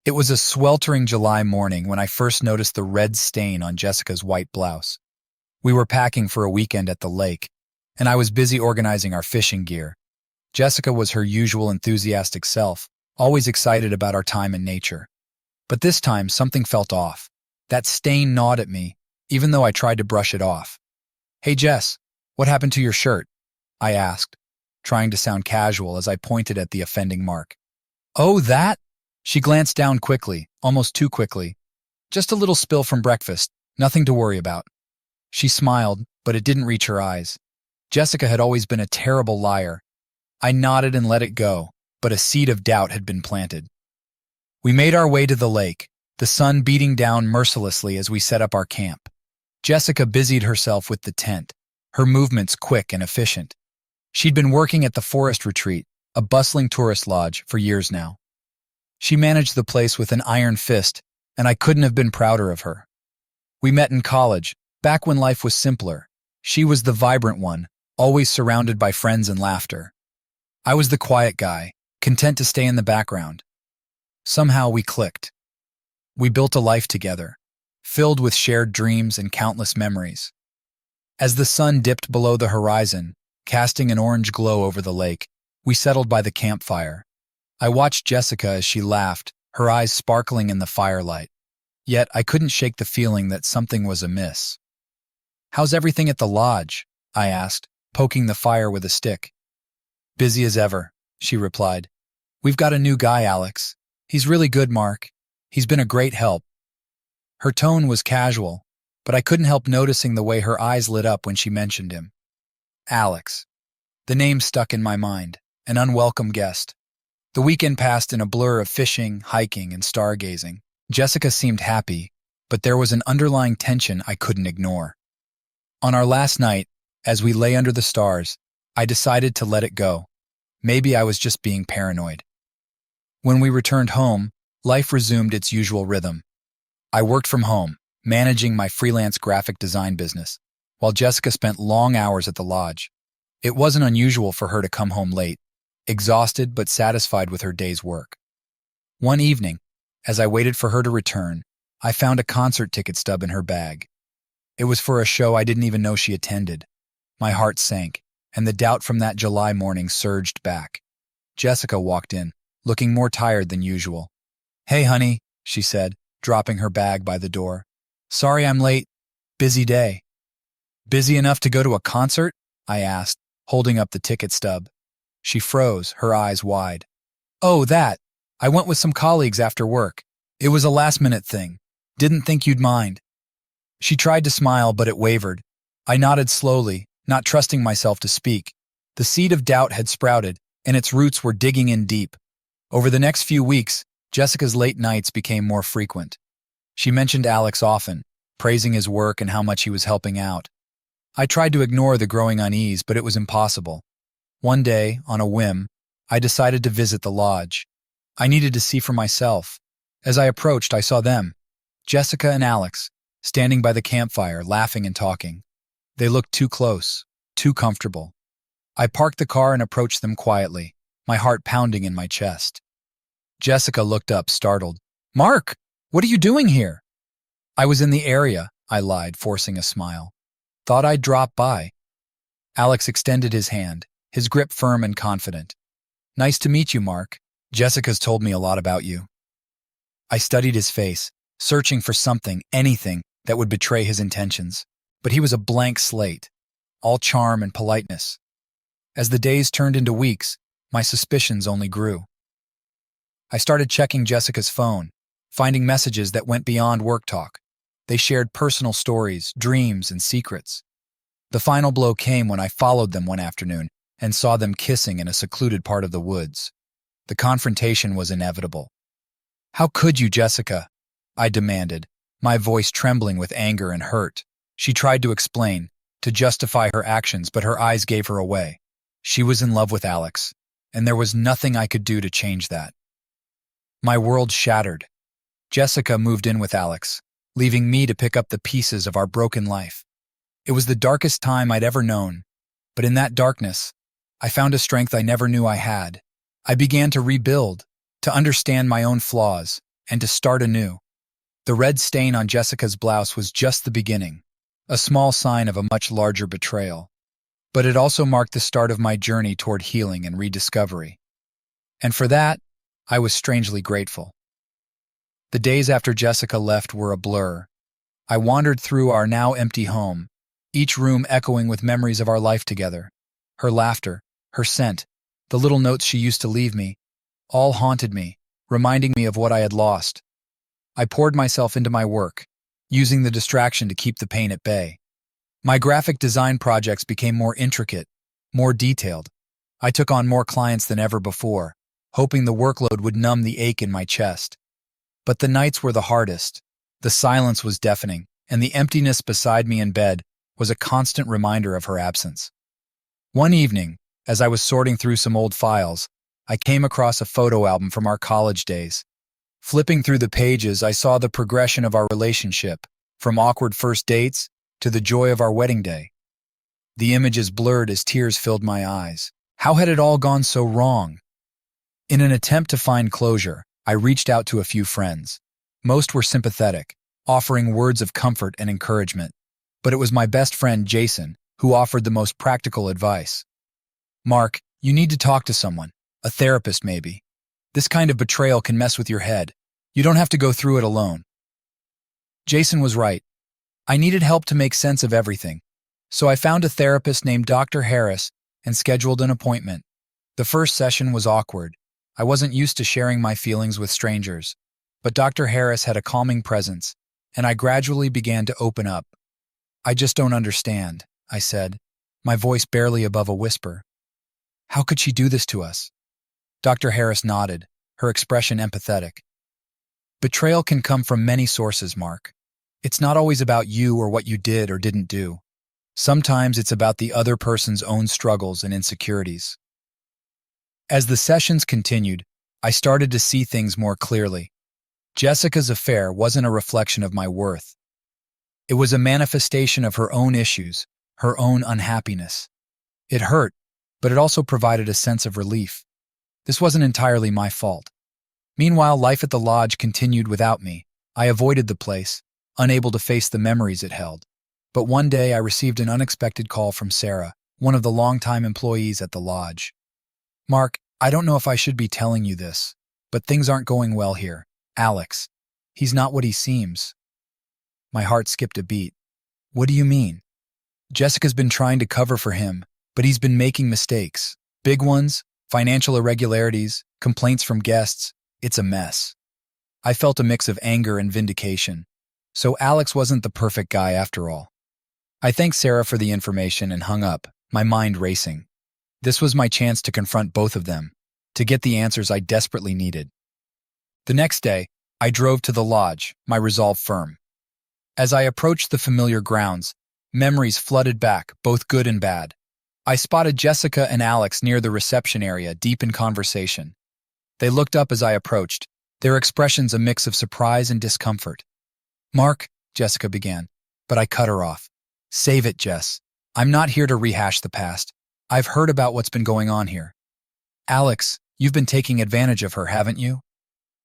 It was a sweltering July morning when I first noticed the red stain on Jessica's white blouse. We were packing for a weekend at the lake, and I was busy organizing our fishing gear. Jessica was her usual enthusiastic self, always excited about our time in nature. But this time, something felt off. That stain gnawed at me, even though I tried to brush it off. "Hey Jess, what happened to your shirt?" I asked, trying to sound casual as I pointed at the offending mark. "Oh, that?" She glanced down quickly, almost too quickly. "Just a little spill from breakfast, nothing to worry about." She smiled, but it didn't reach her eyes. Jessica had always been a terrible liar. I nodded and let it go, but a seed of doubt had been planted. We made our way to the lake, the sun beating down mercilessly as we set up our camp. Jessica busied herself with the tent, her movements quick and efficient. She'd been working at the Forest Retreat, a bustling tourist lodge, for years now. She managed the place with an iron fist, and I couldn't have been prouder of her. We met in college, back when life was simpler. She was the vibrant one, always surrounded by friends and laughter. I was the quiet guy, content to stay in the background. Somehow we clicked. We built a life together, filled with shared dreams and countless memories. As the sun dipped below the horizon, casting an orange glow over the lake, we settled by the campfire. I watched Jessica as she laughed, her eyes sparkling in the firelight. Yet I couldn't shake the feeling that something was amiss. "How's everything at the lodge?" I asked, poking the fire with a stick. "Busy as ever," she replied. "We've got a new guy, Alex. He's really good, Mark. He's been a great help." Her tone was casual, but I couldn't help noticing the way her eyes lit up when she mentioned him. Alex. The name stuck in my mind, an unwelcome guest. The weekend passed in a blur of fishing, hiking, and stargazing. Jessica seemed happy, but there was an underlying tension I couldn't ignore. On our last night, as we lay under the stars, I decided to let it go. Maybe I was just being paranoid. When we returned home, life resumed its usual rhythm. I worked from home, managing my freelance graphic design business, while Jessica spent long hours at the lodge. It wasn't unusual for her to come home late, exhausted but satisfied with her day's work. One evening, as I waited for her to return, I found a concert ticket stub in her bag. It was for a show I didn't even know she attended. My heart sank, and the doubt from that July morning surged back. Jessica walked in, looking more tired than usual. "Hey, honey," she said, dropping her bag by the door. "Sorry I'm late. Busy day." "Busy enough to go to a concert?" I asked, holding up the ticket stub. She froze, her eyes wide. "Oh, that. I went with some colleagues after work. It was a last-minute thing. Didn't think you'd mind." She tried to smile, but it wavered. I nodded slowly, not trusting myself to speak. The seed of doubt had sprouted, and its roots were digging in deep. Over the next few weeks, Jessica's late nights became more frequent. She mentioned Alex often, praising his work and how much he was helping out. I tried to ignore the growing unease, but it was impossible. One day, on a whim, I decided to visit the lodge. I needed to see for myself. As I approached, I saw them, Jessica and Alex, standing by the campfire, laughing and talking. They looked too close, too comfortable. I parked the car and approached them quietly, my heart pounding in my chest. Jessica looked up, startled. "Mark, what are you doing here?" "I was in the area," I lied, forcing a smile. "Thought I'd drop by." Alex extended his hand, his grip firm and confident. "Nice to meet you, Mark. Jessica's told me a lot about you." I studied his face, searching for something, anything, that would betray his intentions. But he was a blank slate, all charm and politeness. As the days turned into weeks, my suspicions only grew. I started checking Jessica's phone, finding messages that went beyond work talk. They shared personal stories, dreams, and secrets. The final blow came when I followed them one afternoon and saw them kissing in a secluded part of the woods. The confrontation was inevitable. "How could you, Jessica?" I demanded, my voice trembling with anger and hurt. She tried to explain, to justify her actions, but her eyes gave her away. She was in love with Alex, and there was nothing I could do to change that. My world shattered. Jessica moved in with Alex, leaving me to pick up the pieces of our broken life. It was the darkest time I'd ever known, but in that darkness, I found a strength I never knew I had. I began to rebuild, to understand my own flaws, and to start anew. The red stain on Jessica's blouse was just the beginning, a small sign of a much larger betrayal. But it also marked the start of my journey toward healing and rediscovery. And for that, I was strangely grateful. The days after Jessica left were a blur. I wandered through our now empty home, each room echoing with memories of our life together. Her laughter, her scent, the little notes she used to leave me, all haunted me, reminding me of what I had lost. I poured myself into my work, using the distraction to keep the pain at bay. My graphic design projects became more intricate, more detailed. I took on more clients than ever before, hoping the workload would numb the ache in my chest. But the nights were the hardest. The silence was deafening, and the emptiness beside me in bed was a constant reminder of her absence. One evening, as I was sorting through some old files, I came across a photo album from our college days. Flipping through the pages, I saw the progression of our relationship, from awkward first dates to the joy of our wedding day. The images blurred as tears filled my eyes. How had it all gone so wrong? In an attempt to find closure, I reached out to a few friends. Most were sympathetic, offering words of comfort and encouragement. But it was my best friend, Jason, who offered the most practical advice. "Mark, you need to talk to someone, a therapist maybe. This kind of betrayal can mess with your head. You don't have to go through it alone." Jason was right. I needed help to make sense of everything. So I found a therapist named Dr. Harris and scheduled an appointment. The first session was awkward. I wasn't used to sharing my feelings with strangers. But Dr. Harris had a calming presence, and I gradually began to open up. "I just don't understand," I said, my voice barely above a whisper. "How could she do this to us?" Dr. Harris nodded, her expression empathetic. "Betrayal can come from many sources, Mark. It's not always about you or what you did or didn't do. Sometimes it's about the other person's own struggles and insecurities." As the sessions continued, I started to see things more clearly. Jessica's affair wasn't a reflection of my worth. It was a manifestation of her own issues, her own unhappiness. It hurt, but it also provided a sense of relief. This wasn't entirely my fault. Meanwhile, life at the lodge continued without me. I avoided the place, unable to face the memories it held. But one day I received an unexpected call from Sarah, one of the longtime employees at the lodge. "Mark, I don't know if I should be telling you this, but things aren't going well here. Alex, he's not what he seems." My heart skipped a beat. "What do you mean?" "Jessica's been trying to cover for him, but he's been making mistakes. Big ones, financial irregularities, complaints from guests. It's a mess." I felt a mix of anger and vindication. So Alex wasn't the perfect guy after all. I thanked Sarah for the information and hung up, my mind racing. This was my chance to confront both of them, to get the answers I desperately needed. The next day, I drove to the lodge, my resolve firm. As I approached the familiar grounds, memories flooded back, both good and bad. I spotted Jessica and Alex near the reception area, deep in conversation. They looked up as I approached, their expressions a mix of surprise and discomfort. "Mark," Jessica began, but I cut her off. "Save it, Jess. I'm not here to rehash the past. I've heard about what's been going on here." "Alex, you've been taking advantage of her, haven't you?"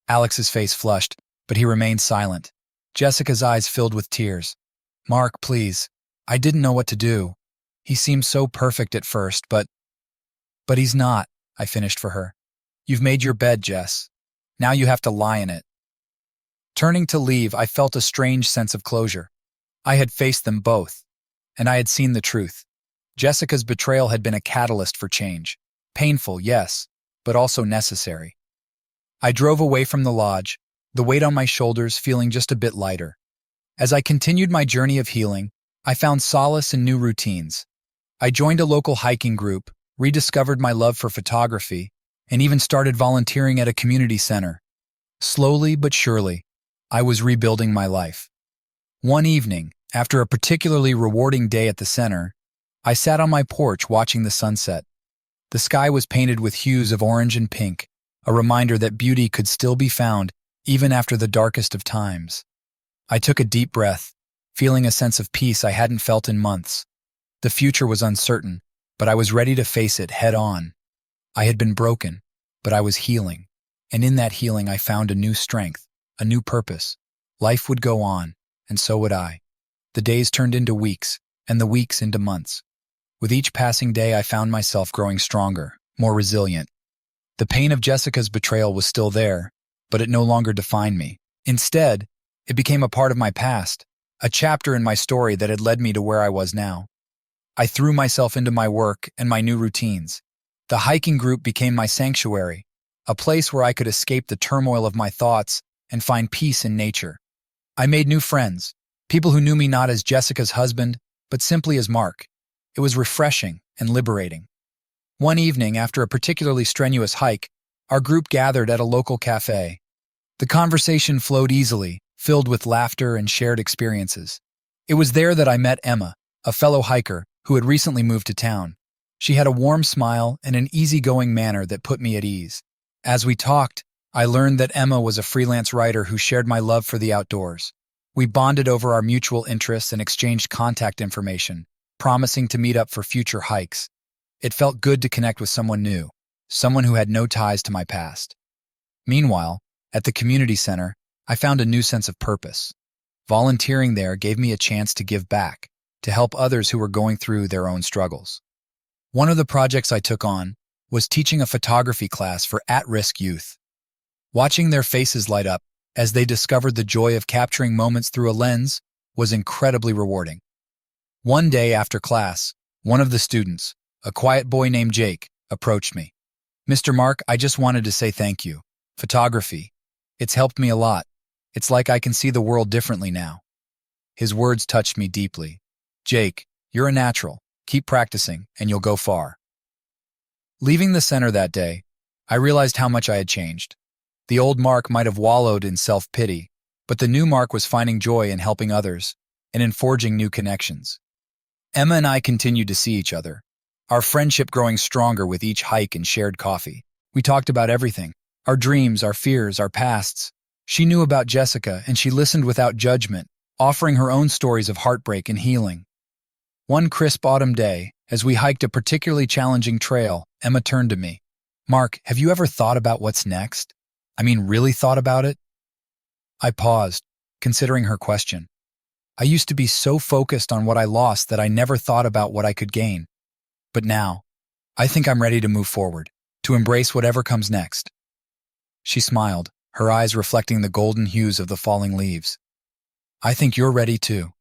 Alex's face flushed, but he remained silent. Jessica's eyes filled with tears. "Mark, please. I didn't know what to do. He seemed so perfect at first, but he's not," I finished for her. "You've made your bed, Jess. Now you have to lie in it." Turning to leave, I felt a strange sense of closure. I had faced them both, and I had seen the truth. Jessica's betrayal had been a catalyst for change. Painful, yes, but also necessary. I drove away from the lodge, the weight on my shoulders feeling just a bit lighter. As I continued my journey of healing, I found solace in new routines. I joined a local hiking group, rediscovered my love for photography, and even started volunteering at a community center. Slowly but surely, I was rebuilding my life. One evening, after a particularly rewarding day at the center, I sat on my porch watching the sunset. The sky was painted with hues of orange and pink, a reminder that beauty could still be found even after the darkest of times. I took a deep breath, feeling a sense of peace I hadn't felt in months. The future was uncertain, but I was ready to face it head on. I had been broken, but I was healing, and in that healing I found a new strength. a new purpose. Life would go on, and so would I. The days turned into weeks, and the weeks into months. With each passing day, I found myself growing stronger, more resilient. The pain of Jessica's betrayal was still there, but it no longer defined me. Instead, it became a part of my past, a chapter in my story that had led me to where I was now. I threw myself into my work and my new routines. The hiking group became my sanctuary, a place where I could escape the turmoil of my thoughts and find peace in nature. I made new friends, people who knew me not as Jessica's husband, but simply as Mark. It was refreshing and liberating. One evening, after a particularly strenuous hike, our group gathered at a local cafe. The conversation flowed easily, filled with laughter and shared experiences. It was there that I met Emma, a fellow hiker who had recently moved to town. She had a warm smile and an easygoing manner that put me at ease. As we talked, I learned that Emma was a freelance writer who shared my love for the outdoors. We bonded over our mutual interests and exchanged contact information, promising to meet up for future hikes. It felt good to connect with someone new, someone who had no ties to my past. Meanwhile, at the community center, I found a new sense of purpose. Volunteering there gave me a chance to give back, to help others who were going through their own struggles. One of the projects I took on was teaching a photography class for at-risk youth. Watching their faces light up as they discovered the joy of capturing moments through a lens was incredibly rewarding. One day after class, one of the students, a quiet boy named Jake, approached me. "Mr. Mark, I just wanted to say thank you. Photography. It's helped me a lot. It's like I can see the world differently now." His words touched me deeply. "Jake, you're a natural. Keep practicing, and you'll go far." Leaving the center that day, I realized how much I had changed. The old Mark might have wallowed in self-pity, but the new Mark was finding joy in helping others and in forging new connections. Emma and I continued to see each other, our friendship growing stronger with each hike and shared coffee. We talked about everything, our dreams, our fears, our pasts. She knew about Jessica, and she listened without judgment, offering her own stories of heartbreak and healing. One crisp autumn day, as we hiked a particularly challenging trail, Emma turned to me. "Mark, have you ever thought about what's next? I mean, really thought about it?" I paused, considering her question. I used to be so focused on what I lost that I never thought about what I could gain. But now, I think I'm ready to move forward, to embrace whatever comes next. She smiled, her eyes reflecting the golden hues of the falling leaves. "I think you're ready too."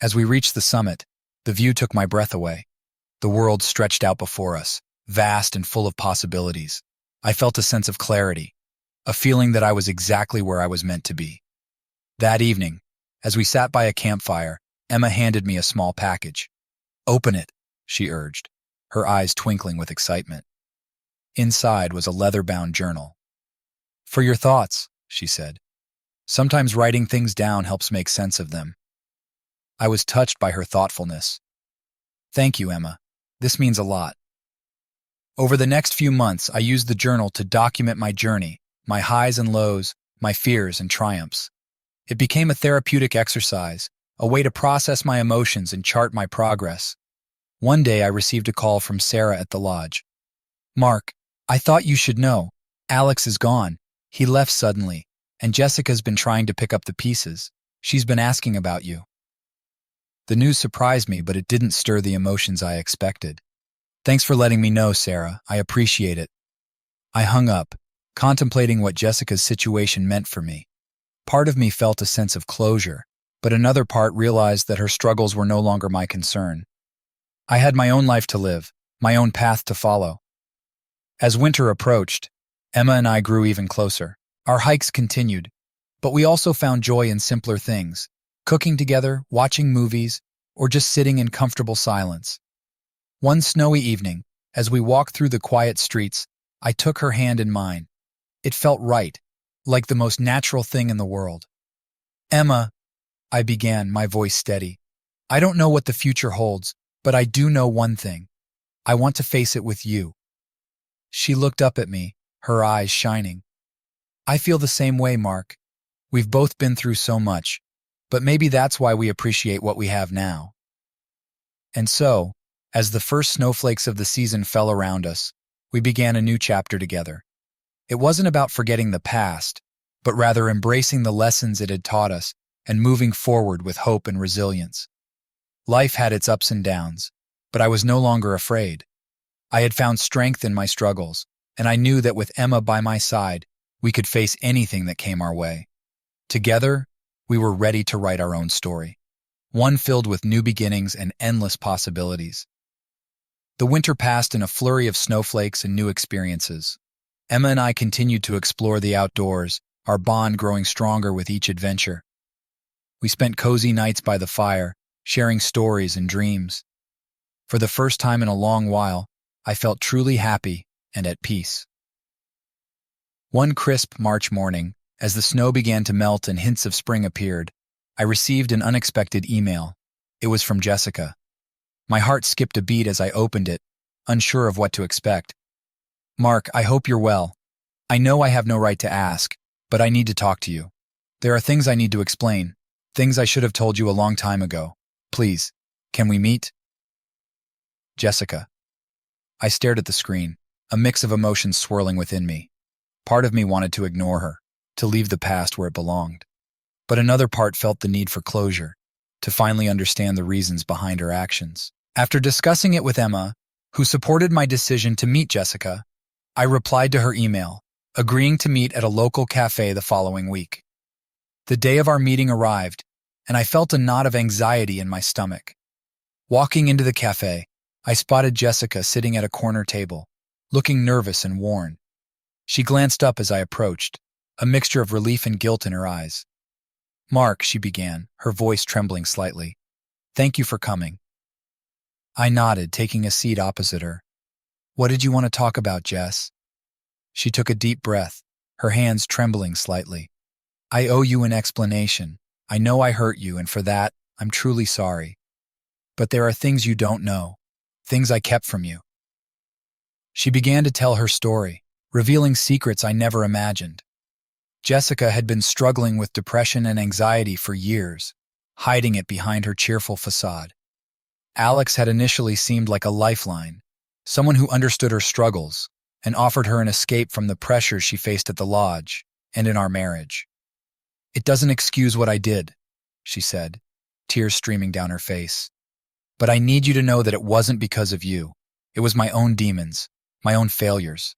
As we reached the summit, the view took my breath away. The world stretched out before us, vast and full of possibilities. I felt a sense of clarity, a feeling that I was exactly where I was meant to be. That evening, as we sat by a campfire, Emma handed me a small package. "Open it," she urged, her eyes twinkling with excitement. Inside was a leather-bound journal. "For your thoughts," she said. "Sometimes writing things down helps make sense of them." I was touched by her thoughtfulness. "Thank you, Emma. This means a lot." Over the next few months, I used the journal to document my journey, my highs and lows, my fears and triumphs. It became a therapeutic exercise, a way to process my emotions and chart my progress. One day I received a call from Sarah at the lodge. "Mark, I thought you should know. Alex is gone. He left suddenly, and Jessica's been trying to pick up the pieces. She's been asking about you." The news surprised me, but it didn't stir the emotions I expected. "Thanks for letting me know, Sarah. I appreciate it." I hung up, contemplating what Jessica's situation meant for me. Part of me felt a sense of closure, but another part realized that her struggles were no longer my concern. I had my own life to live, my own path to follow. As winter approached, Emma and I grew even closer. Our hikes continued, but we also found joy in simpler things, cooking together, watching movies, or just sitting in comfortable silence. One snowy evening, as we walked through the quiet streets, I took her hand in mine. It felt right, like the most natural thing in the world. "Emma," I began, my voice steady, "I don't know what the future holds, but I do know one thing. I want to face it with you." She looked up at me, her eyes shining. "I feel the same way, Mark. We've both been through so much, but maybe that's why we appreciate what we have now." And so, as the first snowflakes of the season fell around us, we began a new chapter together. It wasn't about forgetting the past, but rather embracing the lessons it had taught us and moving forward with hope and resilience. Life had its ups and downs, but I was no longer afraid. I had found strength in my struggles, and I knew that with Emma by my side, we could face anything that came our way. Together, we were ready to write our own story, one filled with new beginnings and endless possibilities. The winter passed in a flurry of snowflakes and new experiences. Emma and I continued to explore the outdoors, our bond growing stronger with each adventure. We spent cozy nights by the fire, sharing stories and dreams. For the first time in a long while, I felt truly happy and at peace. One crisp March morning, as the snow began to melt and hints of spring appeared, I received an unexpected email. It was from Jessica. My heart skipped a beat as I opened it, unsure of what to expect. "Mark, I hope you're well. I know I have no right to ask, but I need to talk to you. There are things I need to explain, things I should have told you a long time ago. Please, can we meet?" Jessica. I stared at the screen, a mix of emotions swirling within me. Part of me wanted to ignore her, to leave the past where it belonged. But another part felt the need for closure, to finally understand the reasons behind her actions. After discussing it with Emma, who supported my decision to meet Jessica, I replied to her email, agreeing to meet at a local cafe the following week. The day of our meeting arrived, and I felt a knot of anxiety in my stomach. Walking into the cafe, I spotted Jessica sitting at a corner table, looking nervous and worn. She glanced up as I approached, a mixture of relief and guilt in her eyes. "Mark," she began, her voice trembling slightly. "Thank you for coming." I nodded, taking a seat opposite her. "What did you want to talk about, Jess?" She took a deep breath, her hands trembling slightly. "I owe you an explanation. I know I hurt you, and for that, I'm truly sorry. But there are things you don't know, things I kept from you." She began to tell her story, revealing secrets I never imagined. Jessica had been struggling with depression and anxiety for years, hiding it behind her cheerful facade. Alex had initially seemed like a lifeline, someone who understood her struggles and offered her an escape from the pressures she faced at the lodge and in our marriage. "It doesn't excuse what I did," she said, tears streaming down her face. "But I need you to know that it wasn't because of you. It was my own demons, my own failures."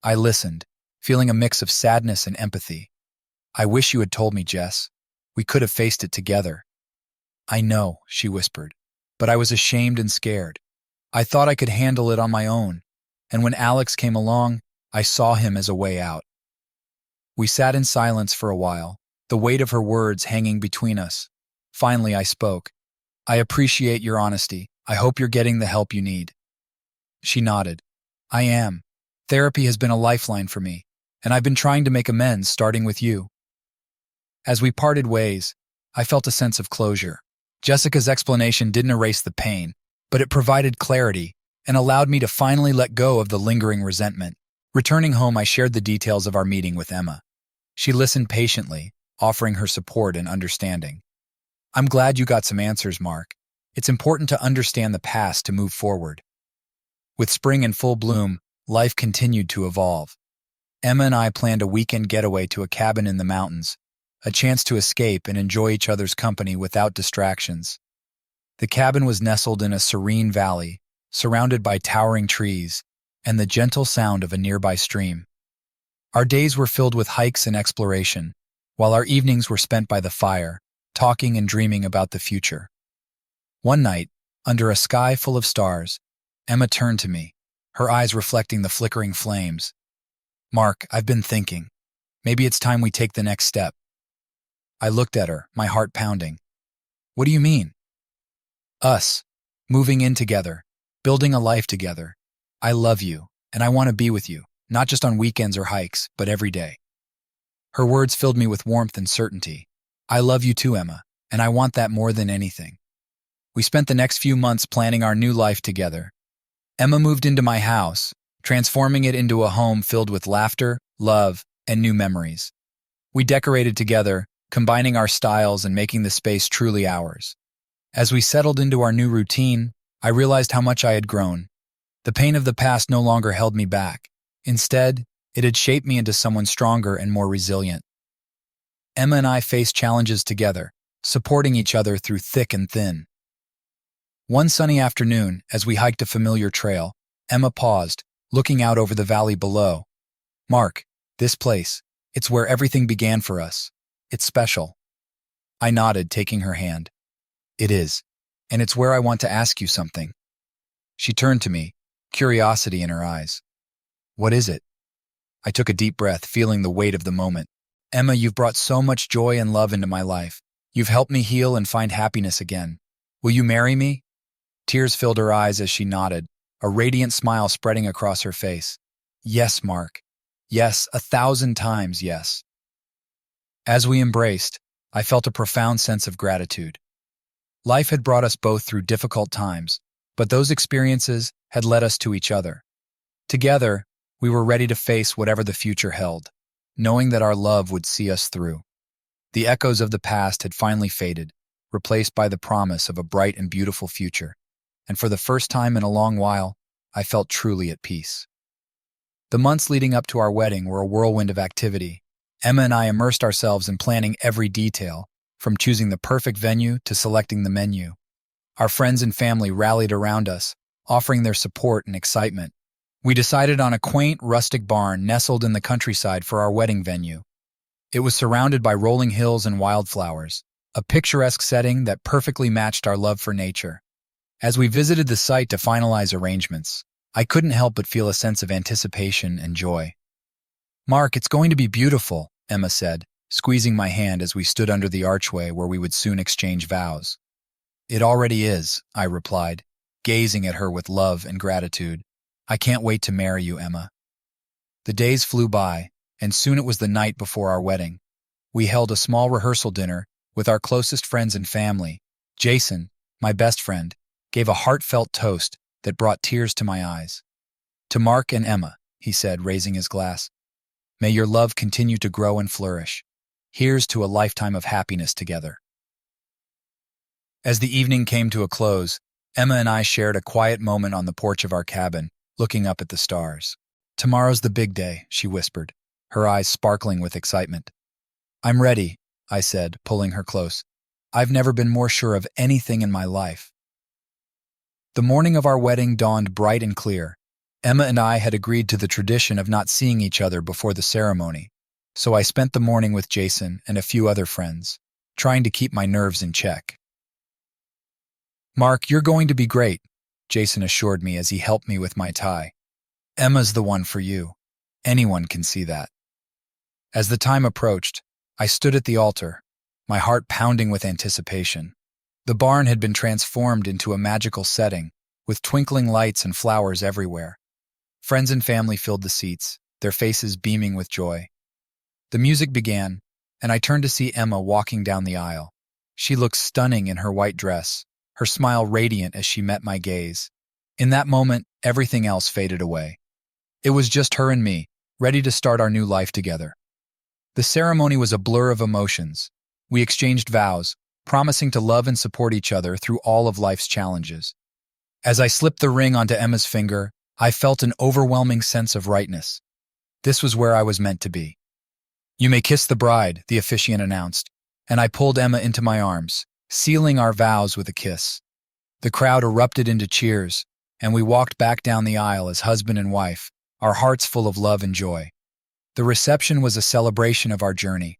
I listened, feeling a mix of sadness and empathy. "I wish you had told me, Jess. We could have faced it together." "I know," she whispered, "but I was ashamed and scared. I thought I could handle it on my own, and when Alex came along, I saw him as a way out." We sat in silence for a while, the weight of her words hanging between us. Finally, I spoke. "I appreciate your honesty. I hope you're getting the help you need." She nodded. "I am. Therapy has been a lifeline for me, and I've been trying to make amends, starting with you." As we parted ways, I felt a sense of closure. Jessica's explanation didn't erase the pain, but it provided clarity and allowed me to finally let go of the lingering resentment. Returning home, I shared the details of our meeting with Emma. She listened patiently, offering her support and understanding. "I'm glad you got some answers, Mark. It's important to understand the past to move forward." With spring in full bloom, life continued to evolve. Emma and I planned a weekend getaway to a cabin in the mountains, a chance to escape and enjoy each other's company without distractions. The cabin was nestled in a serene valley, surrounded by towering trees and the gentle sound of a nearby stream. Our days were filled with hikes and exploration, while our evenings were spent by the fire, talking and dreaming about the future. One night, under a sky full of stars, Emma turned to me, her eyes reflecting the flickering flames. "Mark, I've been thinking. Maybe it's time we take the next step." I looked at her, my heart pounding. "What do you mean?" "Us. Moving in together. Building a life together. I love you, and I want to be with you, not just on weekends or hikes, but every day." Her words filled me with warmth and certainty. "I love you too, Emma, and I want that more than anything." We spent the next few months planning our new life together. Emma moved into my house, transforming it into a home filled with laughter, love, and new memories. We decorated together, combining our styles and making the space truly ours. As we settled into our new routine, I realized how much I had grown. The pain of the past no longer held me back. Instead, it had shaped me into someone stronger and more resilient. Emma and I faced challenges together, supporting each other through thick and thin. One sunny afternoon, as we hiked a familiar trail, Emma paused, looking out over the valley below. "Mark, this place, it's where everything began for us. It's special." I nodded, taking her hand. "It is, and it's where I want to ask you something." She turned to me, curiosity in her eyes. "What is it?" I took a deep breath, feeling the weight of the moment. "Emma, you've brought so much joy and love into my life. You've helped me heal and find happiness again. Will you marry me?" Tears filled her eyes as she nodded, a radiant smile spreading across her face. "Yes, Mark. Yes, 1,000 times yes." As we embraced, I felt a profound sense of gratitude. Life had brought us both through difficult times, but those experiences had led us to each other. Together, we were ready to face whatever the future held, knowing that our love would see us through. The echoes of the past had finally faded, replaced by the promise of a bright and beautiful future, and for the first time in a long while, I felt truly at peace. The months leading up to our wedding were a whirlwind of activity. Emma and I immersed ourselves in planning every detail, from choosing the perfect venue to selecting the menu. Our friends and family rallied around us, offering their support and excitement. We decided on a quaint, rustic barn nestled in the countryside for our wedding venue. It was surrounded by rolling hills and wildflowers, a picturesque setting that perfectly matched our love for nature. As we visited the site to finalize arrangements, I couldn't help but feel a sense of anticipation and joy. "Mark, it's going to be beautiful," Emma said, squeezing my hand as we stood under the archway where we would soon exchange vows. "It already is," I replied, gazing at her with love and gratitude. "I can't wait to marry you, Emma." The days flew by, and soon it was the night before our wedding. We held a small rehearsal dinner with our closest friends and family. Jason, my best friend, gave a heartfelt toast that brought tears to my eyes. "To Mark and Emma," he said, raising his glass. "May your love continue to grow and flourish. Here's to a lifetime of happiness together." As the evening came to a close, Emma and I shared a quiet moment on the porch of our cabin, looking up at the stars. "Tomorrow's the big day," she whispered, her eyes sparkling with excitement. "I'm ready," I said, pulling her close. "I've never been more sure of anything in my life." The morning of our wedding dawned bright and clear. Emma and I had agreed to the tradition of not seeing each other before the ceremony, so I spent the morning with Jason and a few other friends, trying to keep my nerves in check. "Mark, you're going to be great," Jason assured me as he helped me with my tie. "Emma's the one for you. Anyone can see that." As the time approached, I stood at the altar, my heart pounding with anticipation. The barn had been transformed into a magical setting, with twinkling lights and flowers everywhere. Friends and family filled the seats, their faces beaming with joy. The music began, and I turned to see Emma walking down the aisle. She looked stunning in her white dress, her smile radiant as she met my gaze. In that moment, everything else faded away. It was just her and me, ready to start our new life together. The ceremony was a blur of emotions. We exchanged vows, promising to love and support each other through all of life's challenges. As I slipped the ring onto Emma's finger, I felt an overwhelming sense of rightness. This was where I was meant to be. "You may kiss the bride," the officiant announced, and I pulled Emma into my arms, sealing our vows with a kiss. The crowd erupted into cheers, and we walked back down the aisle as husband and wife, our hearts full of love and joy. The reception was a celebration of our journey.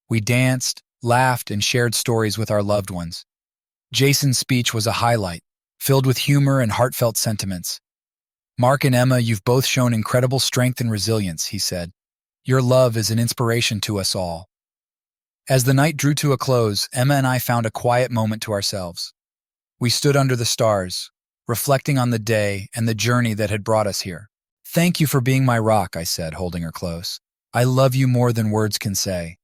We danced, laughed, and shared stories with our loved ones. Jason's speech was a highlight, filled with humor and heartfelt sentiments. "Mark and Emma, you've both shown incredible strength and resilience," he said. "Your love is an inspiration to us all." As the night drew to a close, Emma and I found a quiet moment to ourselves. We stood under the stars, reflecting on the day and the journey that had brought us here. "Thank you for being my rock," I said, holding her close. "I love you more than words can say."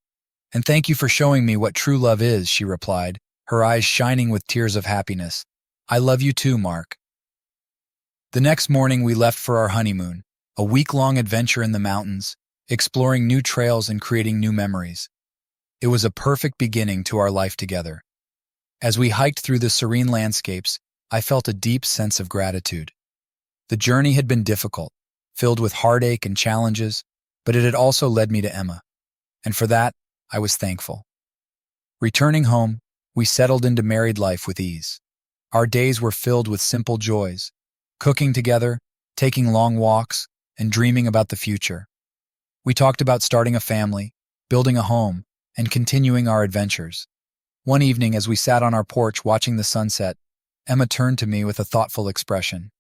"And thank you for showing me what true love is," she replied, her eyes shining with tears of happiness. "I love you too, Mark." The next morning we left for our honeymoon, a week-long adventure in the mountains, exploring new trails and creating new memories. It was a perfect beginning to our life together. As we hiked through the serene landscapes, I felt a deep sense of gratitude. The journey had been difficult, filled with heartache and challenges, but it had also led me to Emma. And for that, I was thankful. Returning home, we settled into married life with ease. Our days were filled with simple joys, cooking together, taking long walks, and dreaming about the future. We talked about starting a family, building a home, and continuing our adventures. One evening, as we sat on our porch watching the sunset, Emma turned to me with a thoughtful expression.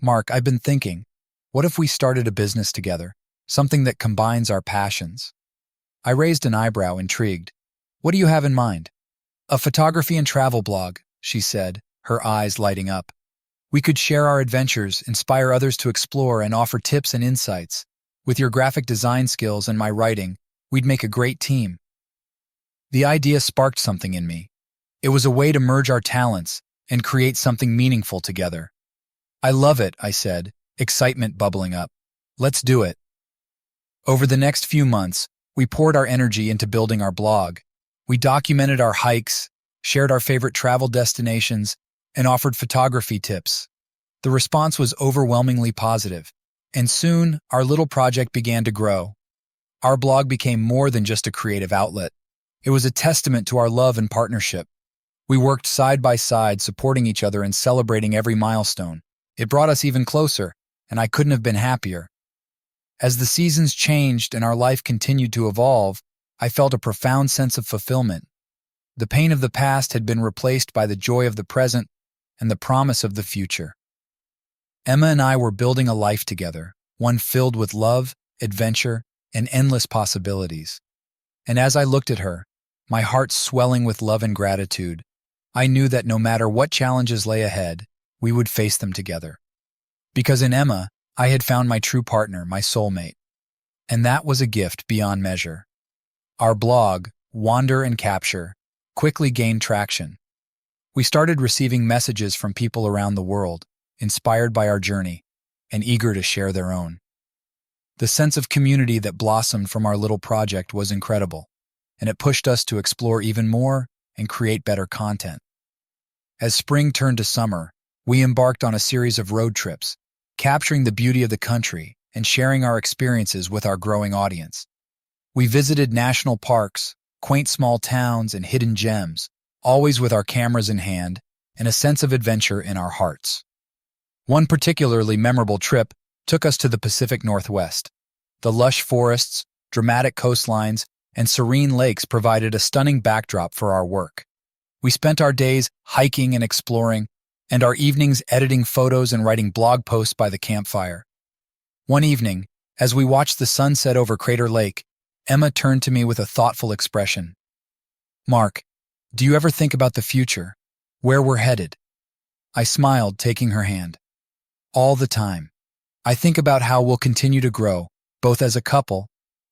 "Mark, I've been thinking, what if we started a business together, something that combines our passions?" I raised an eyebrow, intrigued. "What do you have in mind?" "A photography and travel blog," she said, her eyes lighting up. "We could share our adventures, inspire others to explore, and offer tips and insights. With your graphic design skills and my writing, we'd make a great team." The idea sparked something in me. It was a way to merge our talents and create something meaningful together. "I love it," I said, excitement bubbling up. "Let's do it." Over the next few months, we poured our energy into building our blog. We documented our hikes, shared our favorite travel destinations, and offered photography tips. The response was overwhelmingly positive, and soon our little project began to grow. Our blog became more than just a creative outlet. It was a testament to our love and partnership. We worked side by side, supporting each other and celebrating every milestone. It brought us even closer, and I couldn't have been happier. As the seasons changed and our life continued to evolve, I felt a profound sense of fulfillment. The pain of the past had been replaced by the joy of the present and the promise of the future. Emma and I were building a life together, one filled with love, adventure, and endless possibilities. And as I looked at her, my heart swelling with love and gratitude, I knew that no matter what challenges lay ahead, we would face them together. Because in Emma, I had found my true partner, my soulmate. And that was a gift beyond measure. Our blog, Wander and Capture, quickly gained traction. We started receiving messages from people around the world, inspired by our journey, and eager to share their own. The sense of community that blossomed from our little project was incredible, and it pushed us to explore even more and create better content. As spring turned to summer, we embarked on a series of road trips, capturing the beauty of the country and sharing our experiences with our growing audience. We visited national parks, quaint small towns, and hidden gems, always with our cameras in hand and a sense of adventure in our hearts. One particularly memorable trip took us to the Pacific Northwest. The lush forests, dramatic coastlines, and serene lakes provided a stunning backdrop for our work. We spent our days hiking and exploring, and our evenings editing photos and writing blog posts by the campfire. One evening, as we watched the sunset over Crater Lake, Emma turned to me with a thoughtful expression. "Mark, do you ever think about the future, where we're headed?" I smiled, taking her hand. "All the time. I think about how we'll continue to grow, both as a couple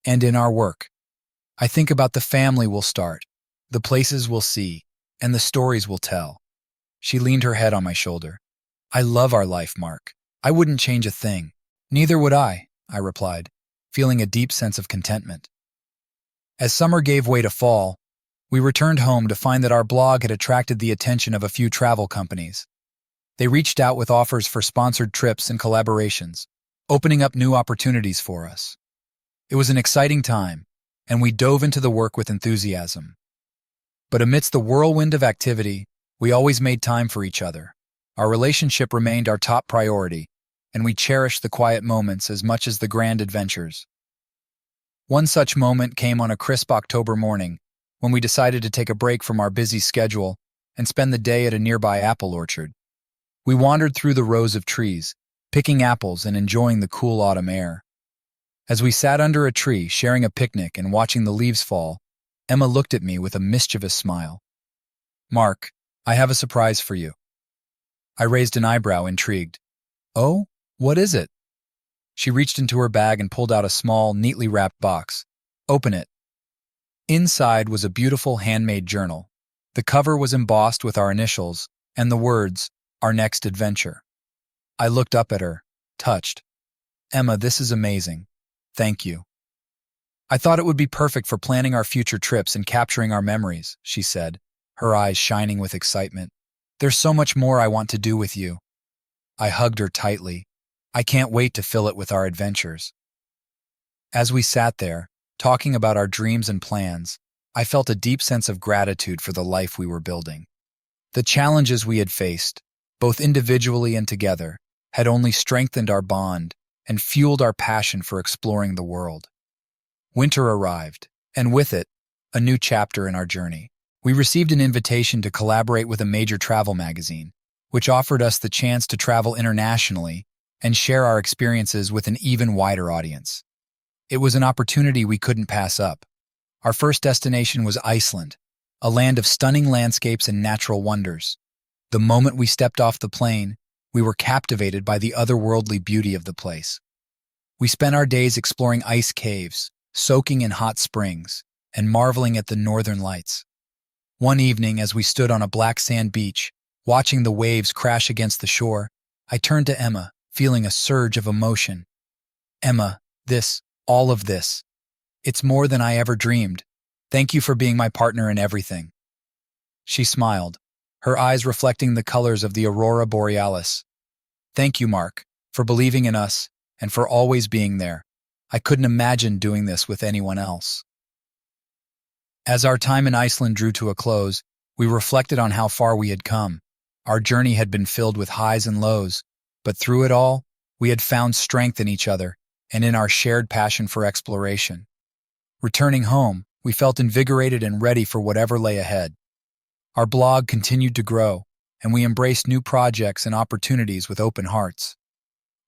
and in our work. I think about the family we'll start, the places we'll see, and the stories we'll tell." She leaned her head on my shoulder. "I love our life, Mark. I wouldn't change a thing." "Neither would I replied, feeling a deep sense of contentment. As summer gave way to fall, we returned home to find that our blog had attracted the attention of a few travel companies. They reached out with offers for sponsored trips and collaborations, opening up new opportunities for us. It was an exciting time, and we dove into the work with enthusiasm. But amidst the whirlwind of activity, we always made time for each other. Our relationship remained our top priority, and we cherished the quiet moments as much as the grand adventures. One such moment came on a crisp October morning when we decided to take a break from our busy schedule and spend the day at a nearby apple orchard. We wandered through the rows of trees, picking apples and enjoying the cool autumn air. As we sat under a tree, sharing a picnic and watching the leaves fall, Emma looked at me with a mischievous smile. "Mark, I have a surprise for you." I raised an eyebrow, intrigued. "Oh, what is it?" She reached into her bag and pulled out a small, neatly wrapped box. "Open it." Inside was a beautiful handmade journal. The cover was embossed with our initials and the words, "Our next adventure." I looked up at her, touched. "Emma, this is amazing. Thank you." "I thought it would be perfect for planning our future trips and capturing our memories," she said, her eyes shining with excitement. "There's so much more I want to do with you." I hugged her tightly. "I can't wait to fill it with our adventures." As we sat there, talking about our dreams and plans, I felt a deep sense of gratitude for the life we were building. The challenges we had faced, both individually and together, had only strengthened our bond and fueled our passion for exploring the world. Winter arrived, and with it, a new chapter in our journey. We received an invitation to collaborate with a major travel magazine, which offered us the chance to travel internationally and share our experiences with an even wider audience. It was an opportunity we couldn't pass up. Our first destination was Iceland, a land of stunning landscapes and natural wonders. The moment we stepped off the plane, we were captivated by the otherworldly beauty of the place. We spent our days exploring ice caves, soaking in hot springs, and marveling at the northern lights. One evening, as we stood on a black sand beach, watching the waves crash against the shore, I turned to Emma, feeling a surge of emotion. "Emma, all of this, it's more than I ever dreamed. Thank you for being my partner in everything." She smiled, her eyes reflecting the colors of the aurora borealis. "Thank you, Mark, for believing in us and for always being there. I couldn't imagine doing this with anyone else." As our time in Iceland drew to a close, we reflected on how far we had come. Our journey had been filled with highs and lows, but through it all, we had found strength in each other and in our shared passion for exploration. Returning home, we felt invigorated and ready for whatever lay ahead. Our blog continued to grow, and we embraced new projects and opportunities with open hearts.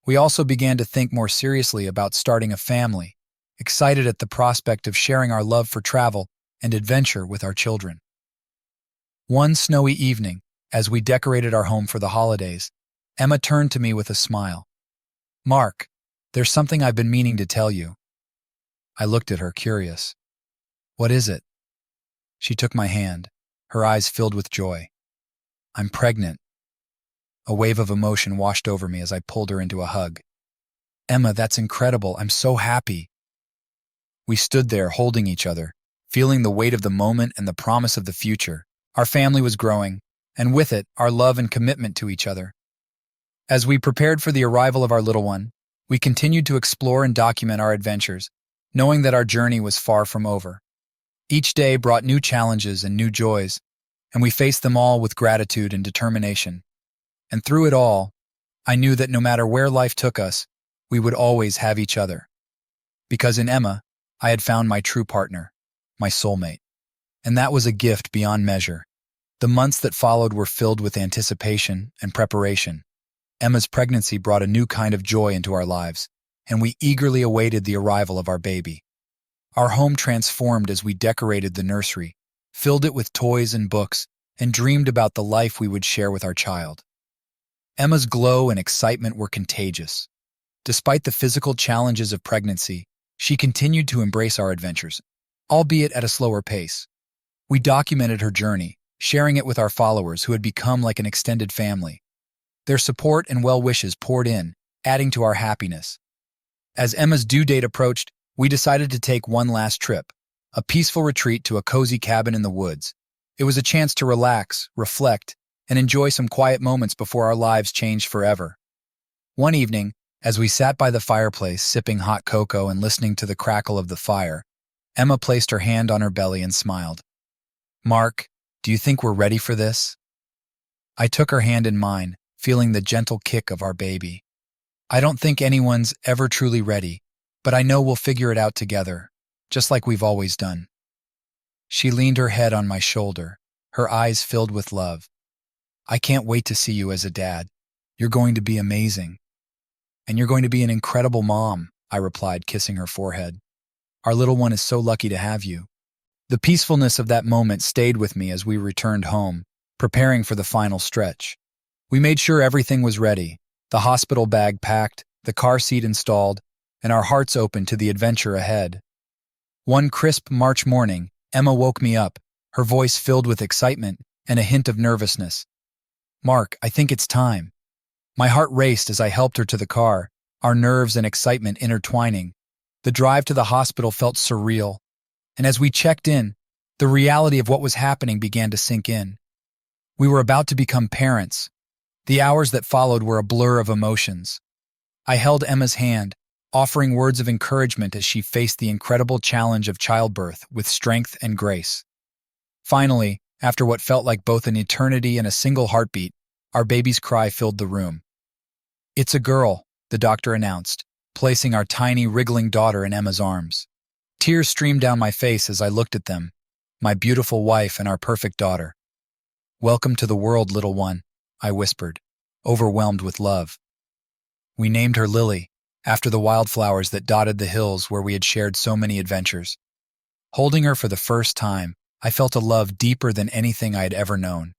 We also began to think more seriously about starting a family, excited at the prospect of sharing our love for travel and adventure with our children. One snowy evening, as we decorated our home for the holidays, Emma turned to me with a smile. "Mark, there's something I've been meaning to tell you." I looked at her, curious. "What is it?" She took my hand, her eyes filled with joy. "I'm pregnant." A wave of emotion washed over me as I pulled her into a hug. "Emma, that's incredible. I'm so happy." We stood there holding each other, feeling the weight of the moment and the promise of the future. Our family was growing, and with it, our love and commitment to each other. As we prepared for the arrival of our little one, we continued to explore and document our adventures, knowing that our journey was far from over. Each day brought new challenges and new joys, and we faced them all with gratitude and determination. And through it all, I knew that no matter where life took us, we would always have each other. Because in Emma, I had found my true partner, my soulmate. And that was a gift beyond measure. The months that followed were filled with anticipation and preparation. Emma's pregnancy brought a new kind of joy into our lives, and we eagerly awaited the arrival of our baby. Our home transformed as we decorated the nursery, filled it with toys and books, and dreamed about the life we would share with our child. Emma's glow and excitement were contagious. Despite the physical challenges of pregnancy, she continued to embrace our adventures, albeit at a slower pace. We documented her journey, sharing it with our followers who had become like an extended family. Their support and well wishes poured in, adding to our happiness. As Emma's due date approached, we decided to take one last trip, a peaceful retreat to a cozy cabin in the woods. It was a chance to relax, reflect, and enjoy some quiet moments before our lives changed forever. One evening, as we sat by the fireplace sipping hot cocoa and listening to the crackle of the fire, Emma placed her hand on her belly and smiled. "Mark, do you think we're ready for this?" I took her hand in mine, feeling the gentle kick of our baby. "I don't think anyone's ever truly ready, but I know we'll figure it out together, just like we've always done." She leaned her head on my shoulder, her eyes filled with love. "I can't wait to see you as a dad. You're going to be amazing. And you're going to be an incredible mom," I replied, kissing her forehead. "Our little one is so lucky to have you." The peacefulness of that moment stayed with me as we returned home, preparing for the final stretch. We made sure everything was ready, the hospital bag packed, the car seat installed, and our hearts open to the adventure ahead. One crisp March morning, Emma woke me up, her voice filled with excitement and a hint of nervousness. "Mark, I think it's time." My heart raced as I helped her to the car, our nerves and excitement intertwining. The drive to the hospital felt surreal, and as we checked in, the reality of what was happening began to sink in. We were about to become parents. The hours that followed were a blur of emotions. I held Emma's hand, offering words of encouragement as she faced the incredible challenge of childbirth with strength and grace. Finally, after what felt like both an eternity and a single heartbeat, our baby's cry filled the room. "It's a girl," the doctor announced, placing our tiny, wriggling daughter in Emma's arms. Tears streamed down my face as I looked at them, my beautiful wife and our perfect daughter. "Welcome to the world, little one," I whispered, overwhelmed with love. We named her Lily, after the wildflowers that dotted the hills where we had shared so many adventures. Holding her for the first time, I felt a love deeper than anything I had ever known.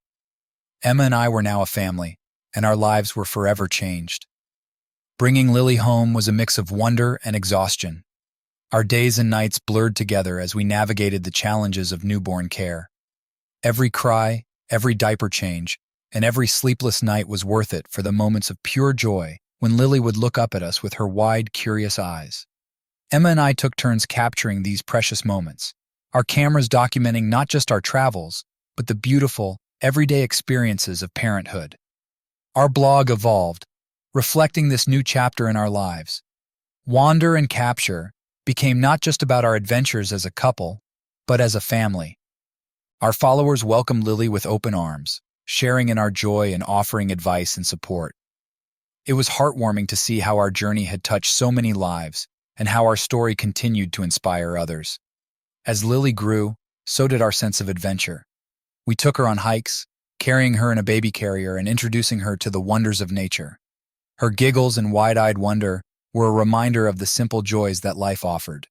Emma and I were now a family, and our lives were forever changed. Bringing Lily home was a mix of wonder and exhaustion. Our days and nights blurred together as we navigated the challenges of newborn care. Every cry, every diaper change, and every sleepless night was worth it for the moments of pure joy when Lily would look up at us with her wide, curious eyes. Emma and I took turns capturing these precious moments, our cameras documenting not just our travels, but the beautiful, everyday experiences of parenthood. Our blog evolved, reflecting this new chapter in our lives. Wander and Capture became not just about our adventures as a couple, but as a family. Our followers welcomed Lily with open arms, sharing in our joy and offering advice and support. It was heartwarming to see how our journey had touched so many lives and how our story continued to inspire others. As Lily grew, so did our sense of adventure. We took her on hikes, carrying her in a baby carrier and introducing her to the wonders of nature. Her giggles and wide-eyed wonder were a reminder of the simple joys that life offered.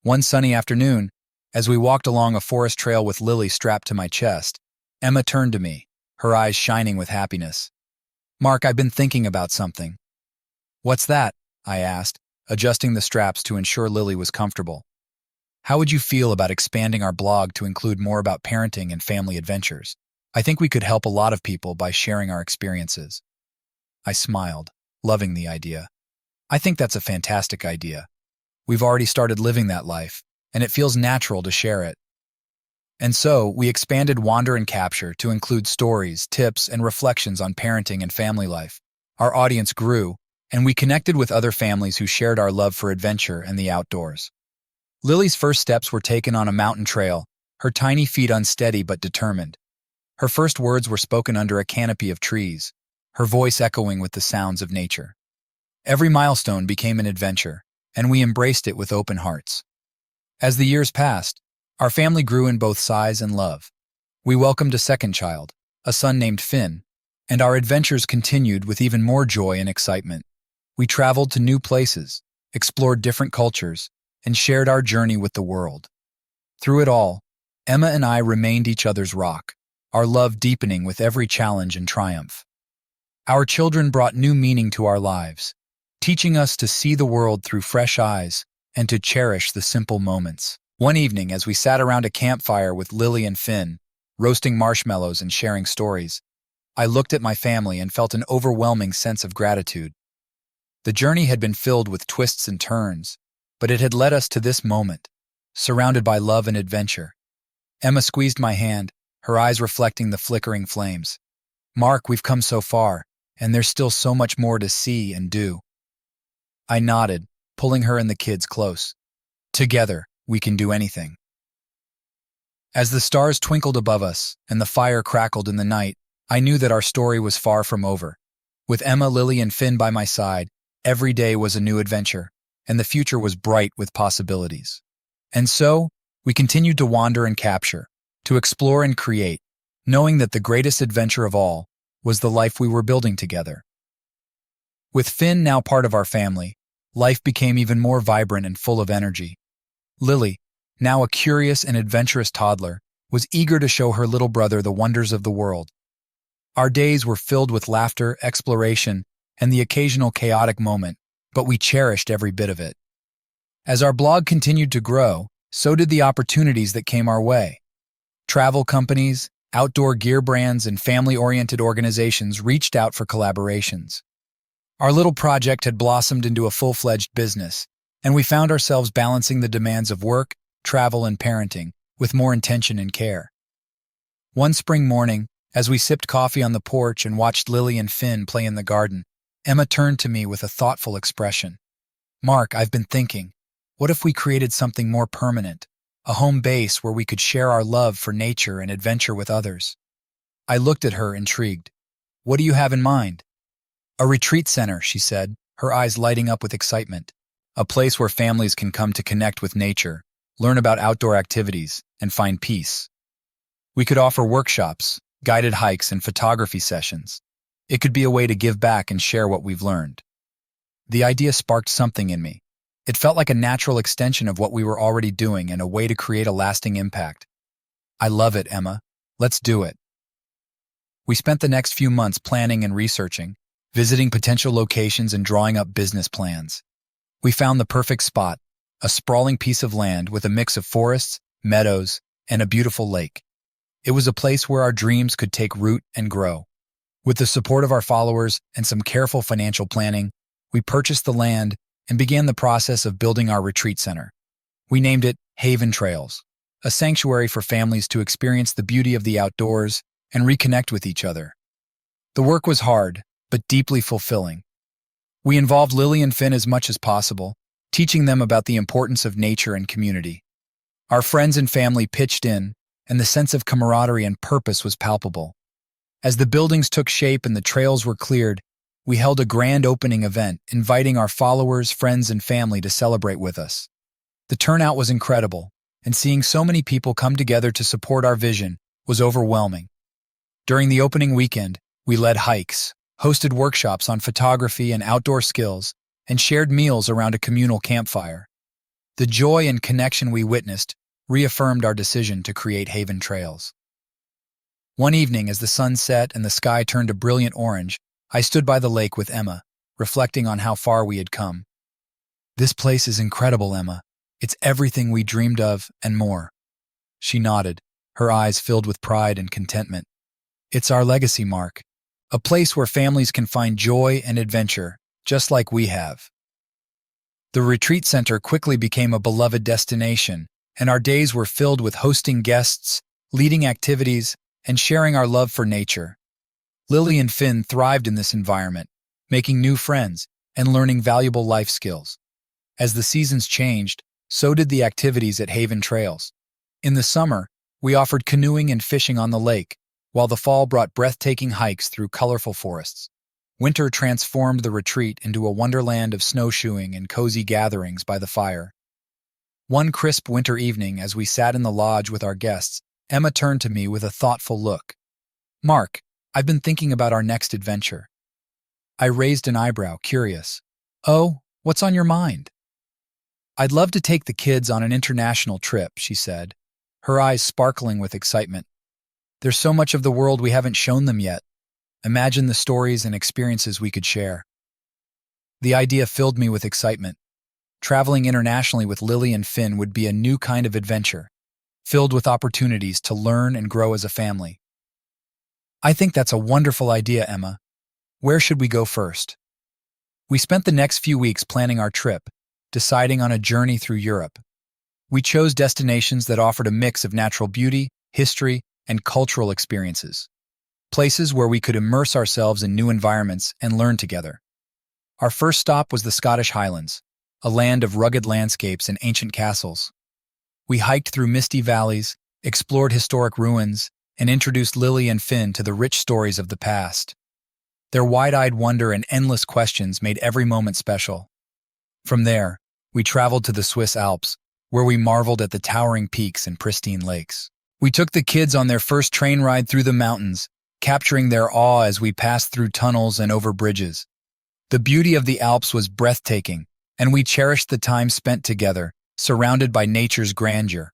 One sunny afternoon, as we walked along a forest trail with Lily strapped to my chest, Emma turned to me, her eyes shining with happiness. "Mark, I've been thinking about something." "What's that?" I asked, adjusting the straps to ensure Lily was comfortable. "How would you feel about expanding our blog to include more about parenting and family adventures? I think we could help a lot of people by sharing our experiences." I smiled, loving the idea. "I think that's a fantastic idea. We've already started living that life, and it feels natural to share it." And so, we expanded Wander and Capture to include stories, tips, and reflections on parenting and family life. Our audience grew, and we connected with other families who shared our love for adventure and the outdoors. Lily's first steps were taken on a mountain trail, her tiny feet unsteady but determined. Her first words were spoken under a canopy of trees, her voice echoing with the sounds of nature. Every milestone became an adventure, and we embraced it with open hearts. As the years passed, our family grew in both size and love. We welcomed a second child, a son named Finn, and our adventures continued with even more joy and excitement. We traveled to new places, explored different cultures, and shared our journey with the world. Through it all, Emma and I remained each other's rock, our love deepening with every challenge and triumph. Our children brought new meaning to our lives, teaching us to see the world through fresh eyes and to cherish the simple moments. One evening, as we sat around a campfire with Lily and Finn, roasting marshmallows and sharing stories, I looked at my family and felt an overwhelming sense of gratitude. The journey had been filled with twists and turns, but it had led us to this moment, surrounded by love and adventure. Emma squeezed my hand, her eyes reflecting the flickering flames. "Mark, we've come so far, and there's still so much more to see and do." I nodded, pulling her and the kids close. "Together, we can do anything." As the stars twinkled above us and the fire crackled in the night, I knew that our story was far from over. With Emma, Lily, and Finn by my side, every day was a new adventure, and the future was bright with possibilities. And so, we continued to wander and capture, to explore and create, knowing that the greatest adventure of all was the life we were building together. With Finn now part of our family, life became even more vibrant and full of energy. Lily, now a curious and adventurous toddler, was eager to show her little brother the wonders of the world. Our days were filled with laughter, exploration, and the occasional chaotic moment, but we cherished every bit of it. As our blog continued to grow, so did the opportunities that came our way. Travel companies, outdoor gear brands, and family-oriented organizations reached out for collaborations. Our little project had blossomed into a full-fledged business, and we found ourselves balancing the demands of work, travel, and parenting with more intention and care. One spring morning, as we sipped coffee on the porch and watched Lily and Finn play in the garden, Emma turned to me with a thoughtful expression. Mark, I've been thinking, what if we created something more permanent? A home base where we could share our love for nature and adventure with others. I looked at her, intrigued. What do you have in mind? A retreat center, she said, her eyes lighting up with excitement. A place where families can come to connect with nature, learn about outdoor activities, and find peace. We could offer workshops, guided hikes, and photography sessions. It could be a way to give back and share what we've learned. The idea sparked something in me. It felt like a natural extension of what we were already doing and a way to create a lasting impact. I love it, Emma. Let's do it. We spent the next few months planning and researching, visiting potential locations and drawing up business plans. We found the perfect spot, a sprawling piece of land with a mix of forests, meadows, and a beautiful lake. It was a place where our dreams could take root and grow. With the support of our followers and some careful financial planning, we purchased the land and began the process of building our retreat center. We named it Haven Trails, a sanctuary for families to experience the beauty of the outdoors and reconnect with each other. The work was hard, but deeply fulfilling. We involved Lily and Finn as much as possible, teaching them about the importance of nature and community. Our friends and family pitched in, and the sense of camaraderie and purpose was palpable. As the buildings took shape and the trails were cleared, we held a grand opening event, inviting our followers, friends, and family to celebrate with us. The turnout was incredible, and seeing so many people come together to support our vision was overwhelming. During the opening weekend, we led hikes, hosted workshops on photography and outdoor skills, and shared meals around a communal campfire. The joy and connection we witnessed reaffirmed our decision to create Haven Trails. One evening, as the sun set and the sky turned a brilliant orange, I stood by the lake with Emma, reflecting on how far we had come. This place is incredible, Emma. It's everything we dreamed of and more. She nodded, her eyes filled with pride and contentment. It's our legacy, Mark. A place where families can find joy and adventure, just like we have. The retreat center quickly became a beloved destination, and our days were filled with hosting guests, leading activities, and sharing our love for nature. Lily and Finn thrived in this environment, making new friends and learning valuable life skills. As the seasons changed, so did the activities at Haven Trails. In the summer, we offered canoeing and fishing on the lake, while the fall brought breathtaking hikes through colorful forests. Winter transformed the retreat into a wonderland of snowshoeing and cozy gatherings by the fire. One crisp winter evening, as we sat in the lodge with our guests, Emma turned to me with a thoughtful look. Mark, I've been thinking about our next adventure. I raised an eyebrow, curious. Oh, what's on your mind? I'd love to take the kids on an international trip, she said, her eyes sparkling with excitement. There's so much of the world we haven't shown them yet. Imagine the stories and experiences we could share. The idea filled me with excitement. Traveling internationally with Lily and Finn would be a new kind of adventure, filled with opportunities to learn and grow as a family. I think that's a wonderful idea, Emma. Where should we go first? We spent the next few weeks planning our trip, deciding on a journey through Europe. We chose destinations that offered a mix of natural beauty, history, and cultural experiences. Places where we could immerse ourselves in new environments and learn together. Our first stop was the Scottish Highlands, a land of rugged landscapes and ancient castles. We hiked through misty valleys, explored historic ruins, and introduced Lily and Finn to the rich stories of the past. Their wide-eyed wonder and endless questions made every moment special. From there, we traveled to the Swiss Alps, where we marveled at the towering peaks and pristine lakes. We took the kids on their first train ride through the mountains, capturing their awe as we passed through tunnels and over bridges. The beauty of the Alps was breathtaking, and we cherished the time spent together, surrounded by nature's grandeur.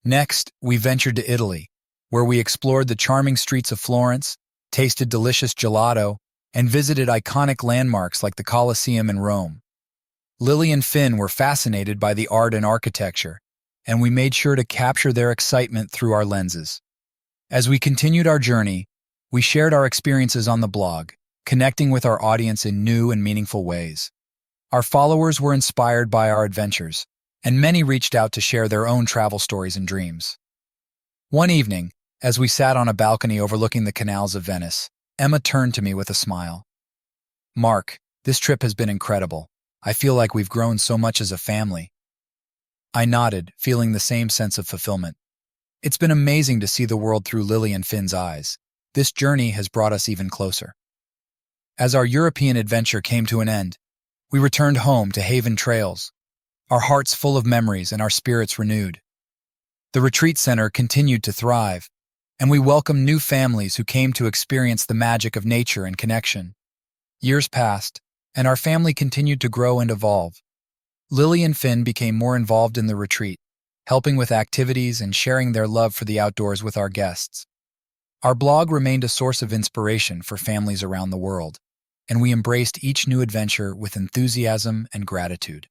Next, we ventured to Italy, where we explored the charming streets of Florence, tasted delicious gelato, and visited iconic landmarks like the Colosseum in Rome. Lily and Finn were fascinated by the art and architecture, and we made sure to capture their excitement through our lenses. As we continued our journey, we shared our experiences on the blog, connecting with our audience in new and meaningful ways. Our followers were inspired by our adventures, and many reached out to share their own travel stories and dreams. One evening, as we sat on a balcony overlooking the canals of Venice, Emma turned to me with a smile. Mark, this trip has been incredible. I feel like we've grown so much as a family." I nodded, feeling the same sense of fulfillment. It's been amazing to see the world through Lily and Finn's eyes. This journey has brought us even closer. As our European adventure came to an end, we returned home to Haven Trails, our hearts full of memories and our spirits renewed. The retreat center continued to thrive, and we welcomed new families who came to experience the magic of nature and connection. Years passed, and our family continued to grow and evolve. Lily and Finn became more involved in the retreat, helping with activities and sharing their love for the outdoors with our guests. Our blog remained a source of inspiration for families around the world, and we embraced each new adventure with enthusiasm and gratitude.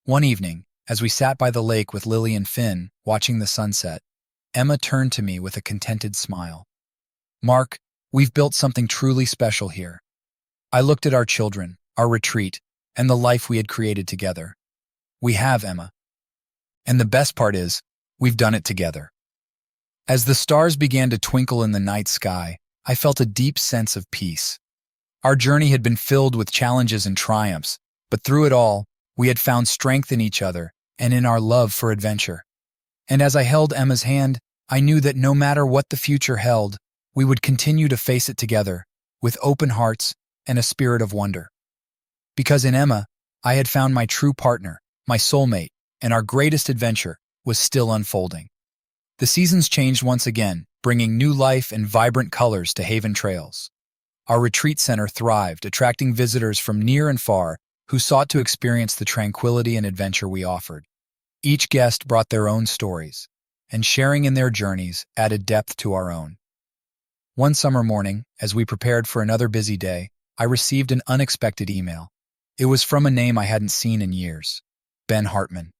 One evening, as we sat by the lake with Lily and Finn, watching the sunset, Emma turned to me with a contented smile. "Mark, we've built something truly special here." I looked at our children, our retreat, and the life we had created together. "We have, Emma. And the best part is, we've done it together." As the stars began to twinkle in the night sky, I felt a deep sense of peace. Our journey had been filled with challenges and triumphs, but through it all, we had found strength in each other and in our love for adventure. And as I held Emma's hand, I knew that no matter what the future held, we would continue to face it together, with open hearts and a spirit of wonder. Because in Emma, I had found my true partner, my soulmate, and our greatest adventure was still unfolding. The seasons changed once again, bringing new life and vibrant colors to Haven Trails. Our retreat center thrived, attracting visitors from near and far who sought to experience the tranquility and adventure we offered. Each guest brought their own stories, and sharing in their journeys added depth to our own. One summer morning, as we prepared for another busy day, I received an unexpected email. It was from a name I hadn't seen in years: Ben Hartman.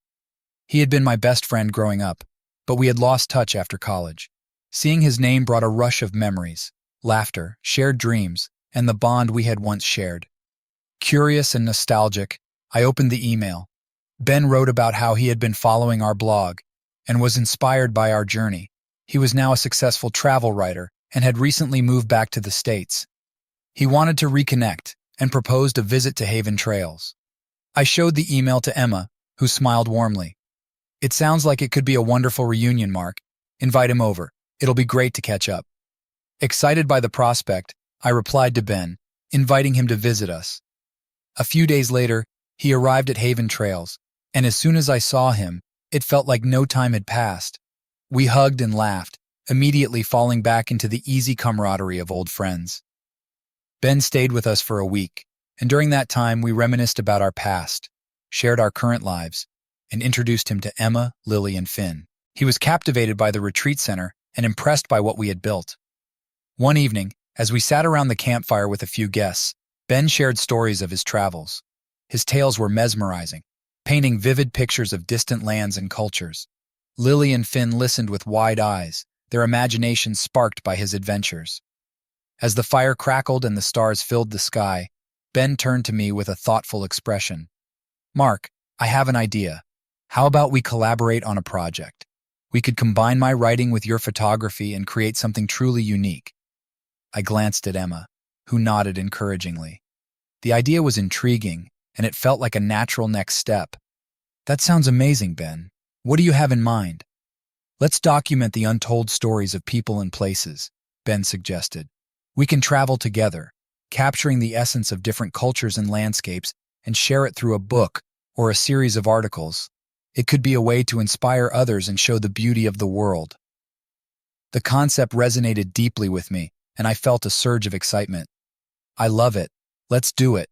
He had been my best friend growing up, but we had lost touch after college. Seeing his name brought a rush of memories, laughter, shared dreams, and the bond we had once shared. Curious and nostalgic, I opened the email. Ben wrote about how he had been following our blog and was inspired by our journey. He was now a successful travel writer and had recently moved back to the States. He wanted to reconnect and proposed a visit to Haven Trails. I showed the email to Emma, who smiled warmly. "It sounds like it could be a wonderful reunion, Mark. Invite him over. It'll be great to catch up." Excited by the prospect, I replied to Ben, inviting him to visit us. A few days later, he arrived at Haven Trails, and as soon as I saw him, it felt like no time had passed. We hugged and laughed, immediately falling back into the easy camaraderie of old friends. Ben stayed with us for a week, and during that time we reminisced about our past, shared our current lives, and introduced him to Emma, Lily, and Finn. He was captivated by the retreat center and impressed by what we had built. One evening, as we sat around the campfire with a few guests, Ben shared stories of his travels. His tales were mesmerizing, painting vivid pictures of distant lands and cultures. Lily and Finn listened with wide eyes, their imaginations sparked by his adventures. As the fire crackled and the stars filled the sky, Ben turned to me with a thoughtful expression. "Mark, I have an idea. How about we collaborate on a project? We could combine my writing with your photography and create something truly unique." I glanced at Emma, who nodded encouragingly. The idea was intriguing, and it felt like a natural next step. "That sounds amazing, Ben. What do you have in mind?" "Let's document the untold stories of people and places," Ben suggested. "We can travel together, capturing the essence of different cultures and landscapes, and share it through a book or a series of articles. It could be a way to inspire others and show the beauty of the world." The concept resonated deeply with me, and I felt a surge of excitement. "I love it. Let's do it."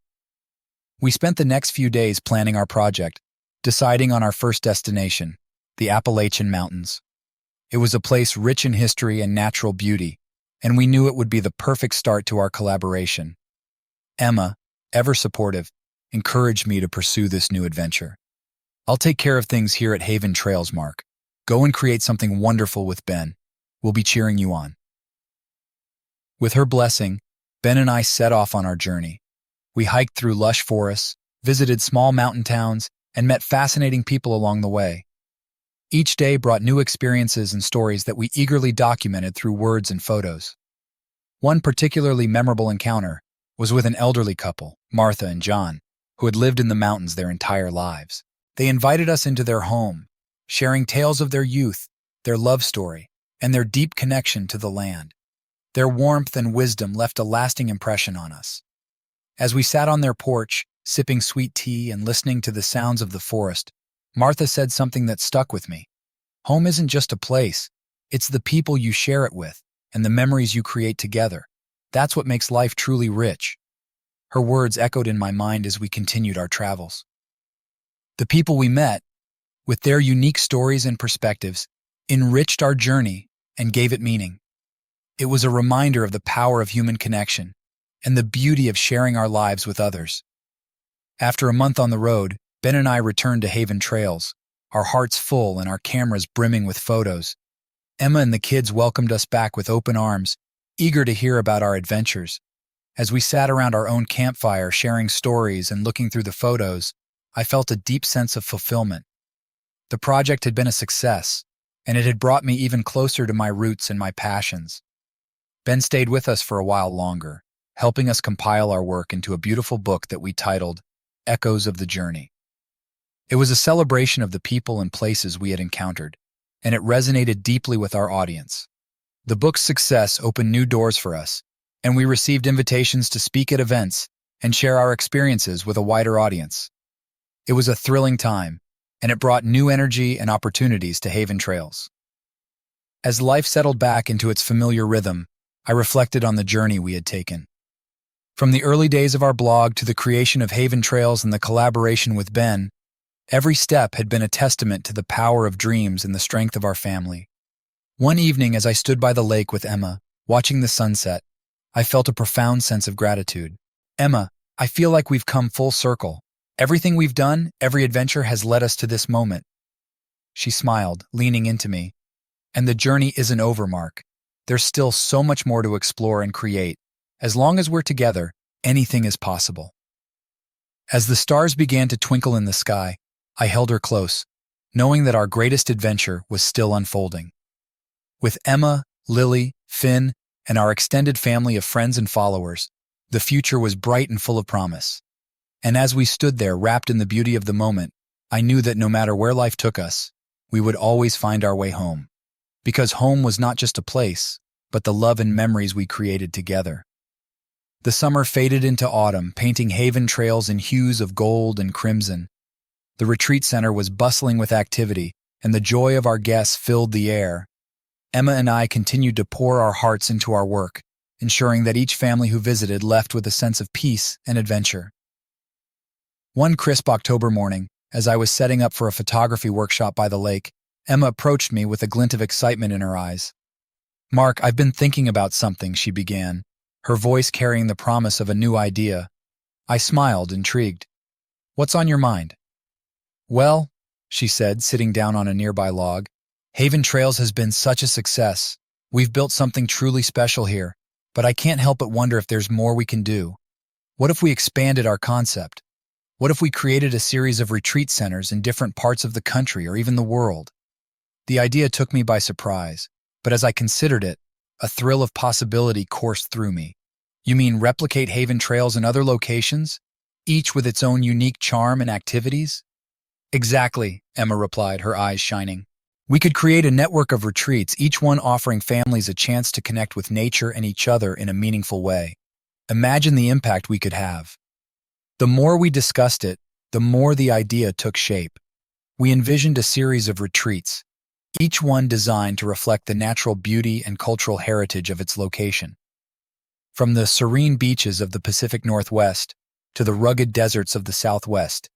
We spent the next few days planning our project, deciding on our first destination, the Appalachian Mountains. It was a place rich in history and natural beauty, and we knew it would be the perfect start to our collaboration. Emma, ever supportive, encouraged me to pursue this new adventure. "I'll take care of things here at Haven Trails, Mark. Go and create something wonderful with Ben. We'll be cheering you on." With her blessing, Ben and I set off on our journey. We hiked through lush forests, visited small mountain towns, and met fascinating people along the way. Each day brought new experiences and stories that we eagerly documented through words and photos. One particularly memorable encounter was with an elderly couple, Martha and John. who had lived in the mountains their entire lives. They invited us into their home, sharing tales of their youth, their love story, and their deep connection to the land. Their warmth and wisdom left a lasting impression on us. As we sat on their porch, sipping sweet tea and listening to the sounds of the forest, Martha said something that stuck with me. Home isn't just a place, it's the people you share it with and the memories you create together. That's what makes life truly rich. Her words echoed in my mind as we continued our travels. The people we met, with their unique stories and perspectives, enriched our journey and gave it meaning. It was a reminder of the power of human connection and the beauty of sharing our lives with others. After a month on the road, Ben and I returned to Haven Trails, our hearts full and our cameras brimming with photos. Emma and the kids welcomed us back with open arms, eager to hear about our adventures. As we sat around our own campfire sharing stories and looking through the photos, I felt a deep sense of fulfillment. The project had been a success, and it had brought me even closer to my roots and my passions. Ben stayed with us for a while longer, helping us compile our work into a beautiful book that we titled Echoes of the Journey. It was a celebration of the people and places we had encountered, and it resonated deeply with our audience. The book's success opened new doors for us, and we received invitations to speak at events and share our experiences with a wider audience. It was a thrilling time, and it brought new energy and opportunities to Haven Trails. As life settled back into its familiar rhythm, I reflected on the journey we had taken. From the early days of our blog to the creation of Haven Trails and the collaboration with Ben, every step had been a testament to the power of dreams and the strength of our family. One evening, as I stood by the lake with Emma, watching the sunset, I felt a profound sense of gratitude. Emma, I feel like we've come full circle. Everything we've done, every adventure has led us to this moment. She smiled, leaning into me. And the journey isn't over, Mark. There's still so much more to explore and create. As long as we're together, anything is possible. As the stars began to twinkle in the sky, I held her close, knowing that our greatest adventure was still unfolding. With Emma, Lily, Finn, and our extended family of friends and followers, the future was bright and full of promise. And as we stood there wrapped in the beauty of the moment, I knew that no matter where life took us, we would always find our way home. Because home was not just a place, but the love and memories we created together. The summer faded into autumn, painting Haven Trails in hues of gold and crimson. The retreat center was bustling with activity, and the joy of our guests filled the air. Emma and I continued to pour our hearts into our work, ensuring that each family who visited left with a sense of peace and adventure. One crisp October morning, as I was setting up for a photography workshop by the lake, Emma approached me with a glint of excitement in her eyes. "Mark, I've been thinking about something," she began, her voice carrying the promise of a new idea. I smiled, intrigued. "What's on your mind?" "Well," she said, sitting down on a nearby log, "Haven Trails has been such a success. We've built something truly special here, but I can't help but wonder if there's more we can do. What if we expanded our concept? What if we created a series of retreat centers in different parts of the country or even the world?" The idea took me by surprise, but as I considered it, a thrill of possibility coursed through me. "You mean replicate Haven Trails in other locations, each with its own unique charm and activities?" "Exactly," Emma replied, her eyes shining. "We could create a network of retreats, each one offering families a chance to connect with nature and each other in a meaningful way. Imagine the impact we could have." The more we discussed it, the more the idea took shape. We envisioned a series of retreats, each one designed to reflect the natural beauty and cultural heritage of its location. From the serene beaches of the Pacific Northwest to the rugged deserts of the Southwest,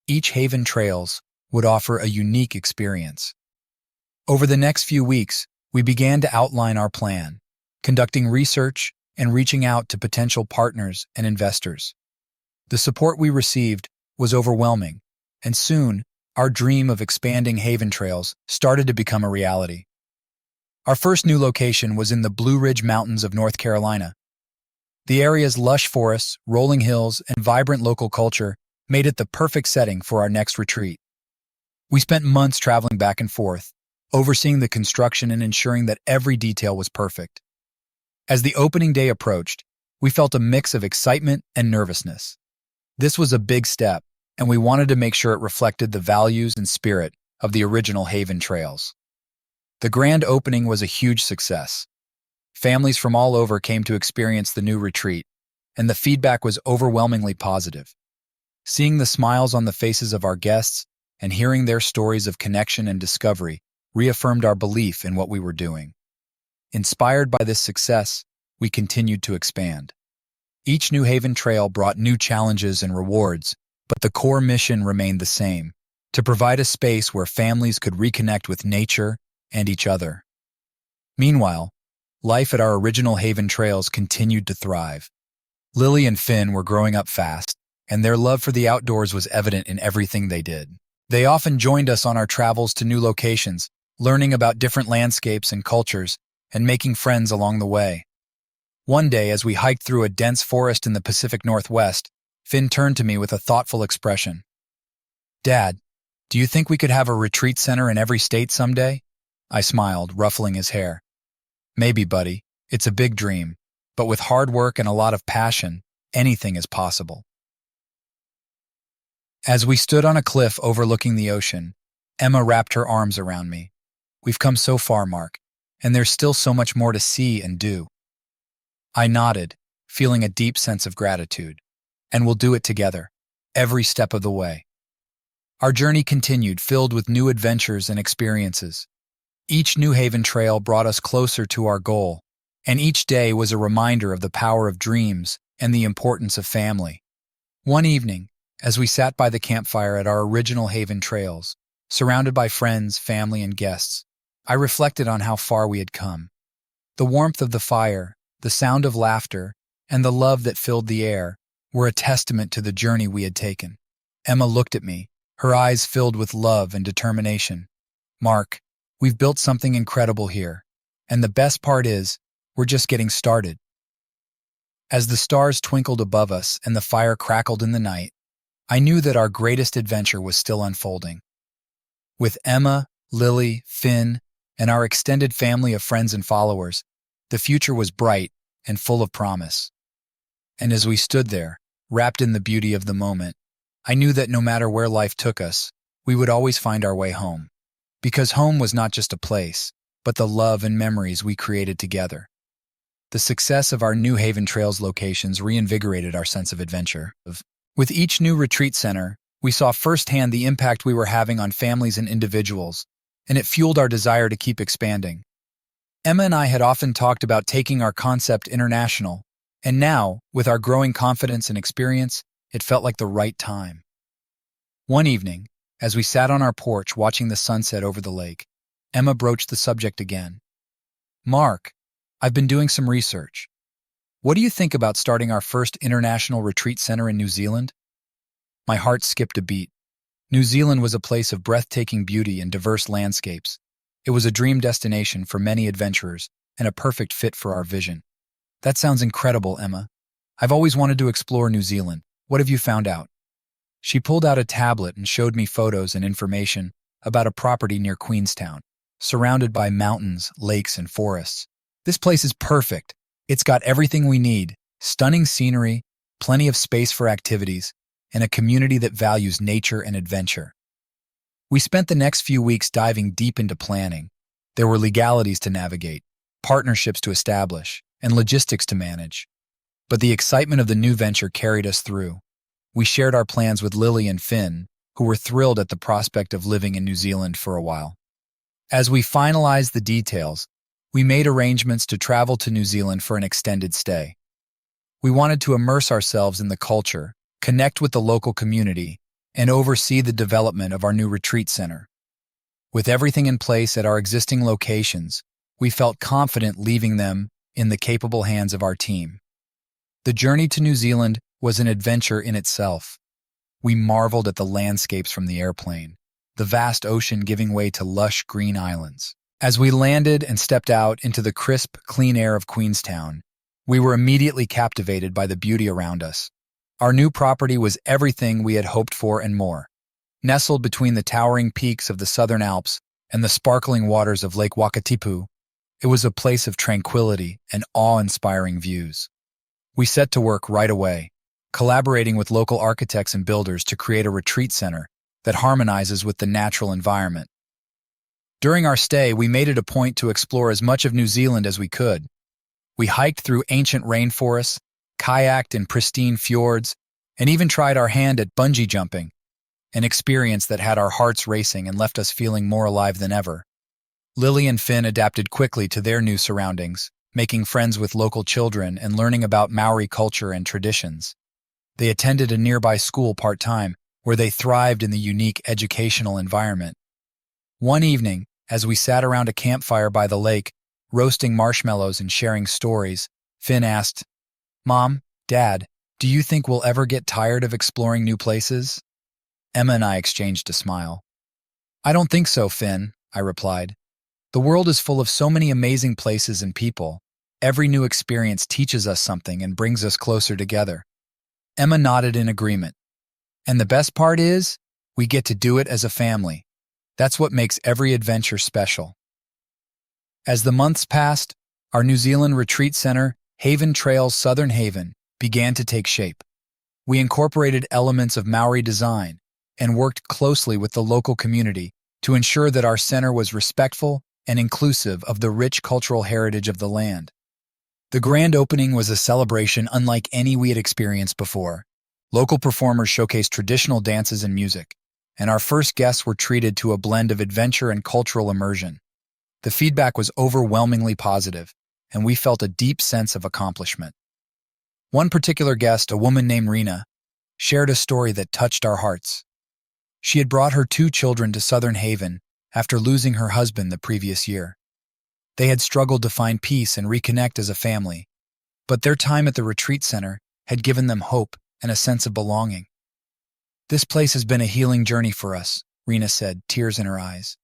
each Haven Trails would offer a unique experience. Over the next few weeks, we began to outline our plan, conducting research and reaching out to potential partners and investors. The support we received was overwhelming, and soon, our dream of expanding Haven Trails started to become a reality. Our first new location was in the Blue Ridge Mountains of North Carolina. The area's lush forests, rolling hills, and vibrant local culture made it the perfect setting for our next retreat. We spent months traveling back and forth, overseeing the construction and ensuring that every detail was perfect. As the opening day approached, we felt a mix of excitement and nervousness. This was a big step, and we wanted to make sure it reflected the values and spirit of the original Haven Trails. The grand opening was a huge success. Families from all over came to experience the new retreat, and the feedback was overwhelmingly positive. Seeing the smiles on the faces of our guests and hearing their stories of connection and discovery reaffirmed our belief in what we were doing. Inspired by this success, we continued to expand. Each New Haven trail brought new challenges and rewards, but the core mission remained the same: to provide a space where families could reconnect with nature and each other. Meanwhile, life at our original Haven trails continued to thrive. Lily and Finn were growing up fast, and their love for the outdoors was evident in everything they did. They often joined us on our travels to new locations, learning about different landscapes and cultures, and making friends along the way. One day, as we hiked through a dense forest in the Pacific Northwest, Finn turned to me with a thoughtful expression. "Dad, do you think we could have a retreat center in every state someday?" I smiled, ruffling his hair. "Maybe, buddy. It's a big dream, but with hard work and a lot of passion, anything is possible." As we stood on a cliff overlooking the ocean, Emma wrapped her arms around me. "We've come so far, Mark, and there's still so much more to see and do." I nodded, feeling a deep sense of gratitude. "And we'll do it together, every step of the way." Our journey continued, filled with new adventures and experiences. Each New Haven trail brought us closer to our goal, and each day was a reminder of the power of dreams and the importance of family. One evening, as we sat by the campfire at our original Haven trails, surrounded by friends, family, and guests, I reflected on how far we had come. The warmth of the fire, the sound of laughter, and the love that filled the air were a testament to the journey we had taken. Emma looked at me, her eyes filled with love and determination. "Mark, we've built something incredible here, and the best part is, we're just getting started." As the stars twinkled above us and the fire crackled in the night, I knew that our greatest adventure was still unfolding. With Emma, Lily, Finn, and our extended family of friends and followers, the future was bright and full of promise. And as we stood there, wrapped in the beauty of the moment, I knew that no matter where life took us, we would always find our way home. Because home was not just a place, but the love and memories we created together. The success of our New Haven Trails locations reinvigorated our sense of adventure. With each new retreat center, we saw firsthand the impact we were having on families and individuals, and it fueled our desire to keep expanding. Emma and I had often talked about taking our concept international, and now, with our growing confidence and experience, it felt like the right time. One evening, as we sat on our porch watching the sunset over the lake, Emma broached the subject again. "Mark, I've been doing some research. What do you think about starting our first international retreat center in New Zealand?" My heart skipped a beat. New Zealand was a place of breathtaking beauty and diverse landscapes. It was a dream destination for many adventurers and a perfect fit for our vision. "That sounds incredible, Emma. I've always wanted to explore New Zealand. What have you found out?" She pulled out a tablet and showed me photos and information about a property near Queenstown, surrounded by mountains, lakes, and forests. "This place is perfect. It's got everything we need: stunning scenery, plenty of space for activities, and a community that values nature and adventure." We spent the next few weeks diving deep into planning. There were legalities to navigate, partnerships to establish, and logistics to manage. But the excitement of the new venture carried us through. We shared our plans with Lily and Finn, who were thrilled at the prospect of living in New Zealand for a while. As we finalized the details, we made arrangements to travel to New Zealand for an extended stay. We wanted to immerse ourselves in the culture, connect with the local community, and oversee the development of our new retreat center. With everything in place at our existing locations, we felt confident leaving them in the capable hands of our team. The journey to New Zealand was an adventure in itself. We marveled at the landscapes from the airplane, the vast ocean giving way to lush green islands. As we landed and stepped out into the crisp, clean air of Queenstown, we were immediately captivated by the beauty around us. Our new property was everything we had hoped for and more. Nestled between the towering peaks of the Southern Alps and the sparkling waters of Lake Wakatipu, it was a place of tranquility and awe-inspiring views. We set to work right away, collaborating with local architects and builders to create a retreat center that harmonizes with the natural environment. During our stay, we made it a point to explore as much of New Zealand as we could. We hiked through ancient rainforests, kayaked in pristine fjords, and even tried our hand at bungee jumping, an experience that had our hearts racing and left us feeling more alive than ever. Lily and Finn adapted quickly to their new surroundings, making friends with local children and learning about Maori culture and traditions. They attended a nearby school part-time, where they thrived in the unique educational environment. One evening, as we sat around a campfire by the lake, roasting marshmallows and sharing stories, Finn asked, "Mom, Dad, do you think we'll ever get tired of exploring new places?" Emma and I exchanged a smile. "I don't think so, Finn," I replied. "The world is full of so many amazing places and people. Every new experience teaches us something and brings us closer together." Emma nodded in agreement. "And the best part is, we get to do it as a family. That's what makes every adventure special." As the months passed, our New Zealand retreat center, Haven Trails Southern Haven, began to take shape. We incorporated elements of Maori design and worked closely with the local community to ensure that our center was respectful and inclusive of the rich cultural heritage of the land. The grand opening was a celebration unlike any we had experienced before. Local performers showcased traditional dances and music, and our first guests were treated to a blend of adventure and cultural immersion. The feedback was overwhelmingly positive, and we felt a deep sense of accomplishment. One particular guest, a woman named Rena, shared a story that touched our hearts. She had brought her 2 children to Southern Haven after losing her husband the previous year. They had struggled to find peace and reconnect as a family, but their time at the retreat center had given them hope and a sense of belonging. "This place has been a healing journey for us," Rena said, tears in her eyes.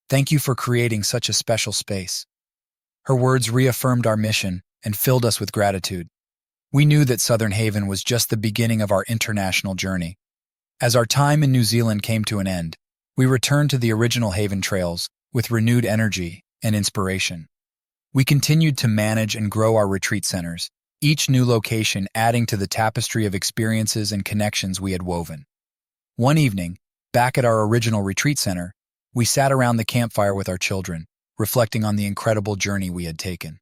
"Thank you for creating such a special space." Her words reaffirmed our mission and filled us with gratitude. We knew that Southern Haven was just the beginning of our international journey. As our time in New Zealand came to an end, we returned to the original Haven Trails with renewed energy and inspiration. We continued to manage and grow our retreat centers, each new location adding to the tapestry of experiences and connections we had woven. One evening, back at our original retreat center, we sat around the campfire with our children, reflecting on the incredible journey we had taken.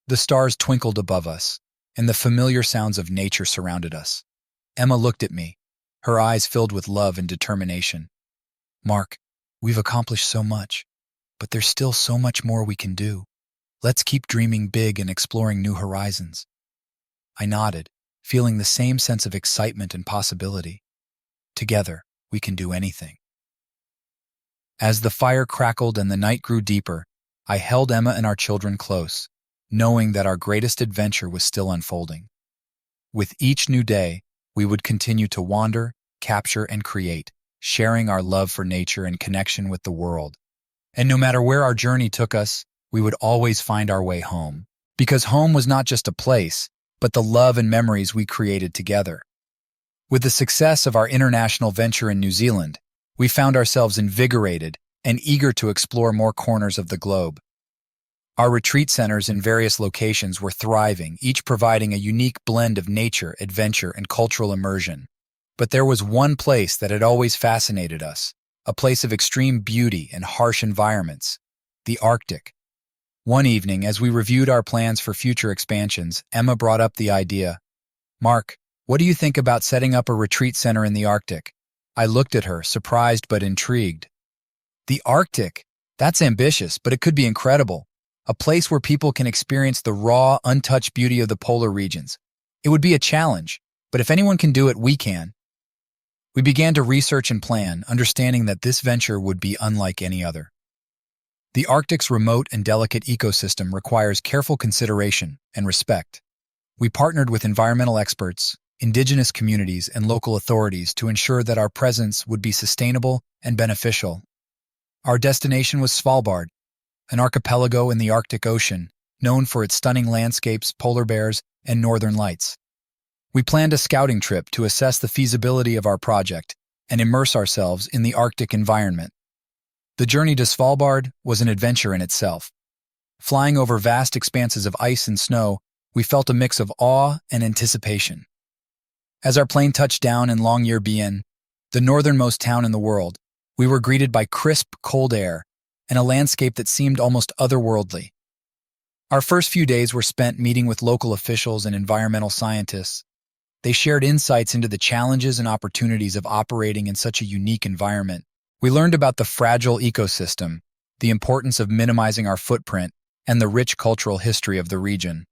The stars twinkled above us, and the familiar sounds of nature surrounded us. Emma looked at me, her eyes filled with love and determination. "Mark, we've accomplished so much, but there's still so much more we can do. Let's keep dreaming big and exploring new horizons." I nodded, feeling the same sense of excitement and possibility. Together, we can do anything. As the fire crackled and the night grew deeper, I held Emma and our children close, knowing that our greatest adventure was still unfolding. With each new day, we would continue to wander, capture, and create, sharing our love for nature and connection with the world. And no matter where our journey took us, we would always find our way home. Because home was not just a place, but the love and memories we created together. With the success of our international venture in New Zealand, we found ourselves invigorated and eager to explore more corners of the globe. Our retreat centers in various locations were thriving, each providing a unique blend of nature, adventure, and cultural immersion. But there was one place that had always fascinated us, a place of extreme beauty and harsh environments, the Arctic. One evening, as we reviewed our plans for future expansions, Emma brought up the idea. "Mark, what do you think about setting up a retreat center in the Arctic?" I looked at her, surprised but intrigued. "The Arctic? That's ambitious, but it could be incredible. A place where people can experience the raw, untouched beauty of the polar regions. It would be a challenge, but if anyone can do it, we can." We began to research and plan, understanding that this venture would be unlike any other. The Arctic's remote and delicate ecosystem requires careful consideration and respect. We partnered with environmental experts, indigenous communities, and local authorities to ensure that our presence would be sustainable and beneficial. Our destination was Svalbard, an archipelago in the Arctic Ocean, known for its stunning landscapes, polar bears, and northern lights. We planned a scouting trip to assess the feasibility of our project and immerse ourselves in the Arctic environment. The journey to Svalbard was an adventure in itself. Flying over vast expanses of ice and snow, we felt a mix of awe and anticipation. As our plane touched down in Longyearbyen, the northernmost town in the world, we were greeted by crisp, cold air and a landscape that seemed almost otherworldly. Our first few days were spent meeting with local officials and environmental scientists. They shared insights into the challenges and opportunities of operating in such a unique environment. We learned about the fragile ecosystem, the importance of minimizing our footprint, and the rich cultural history of the region.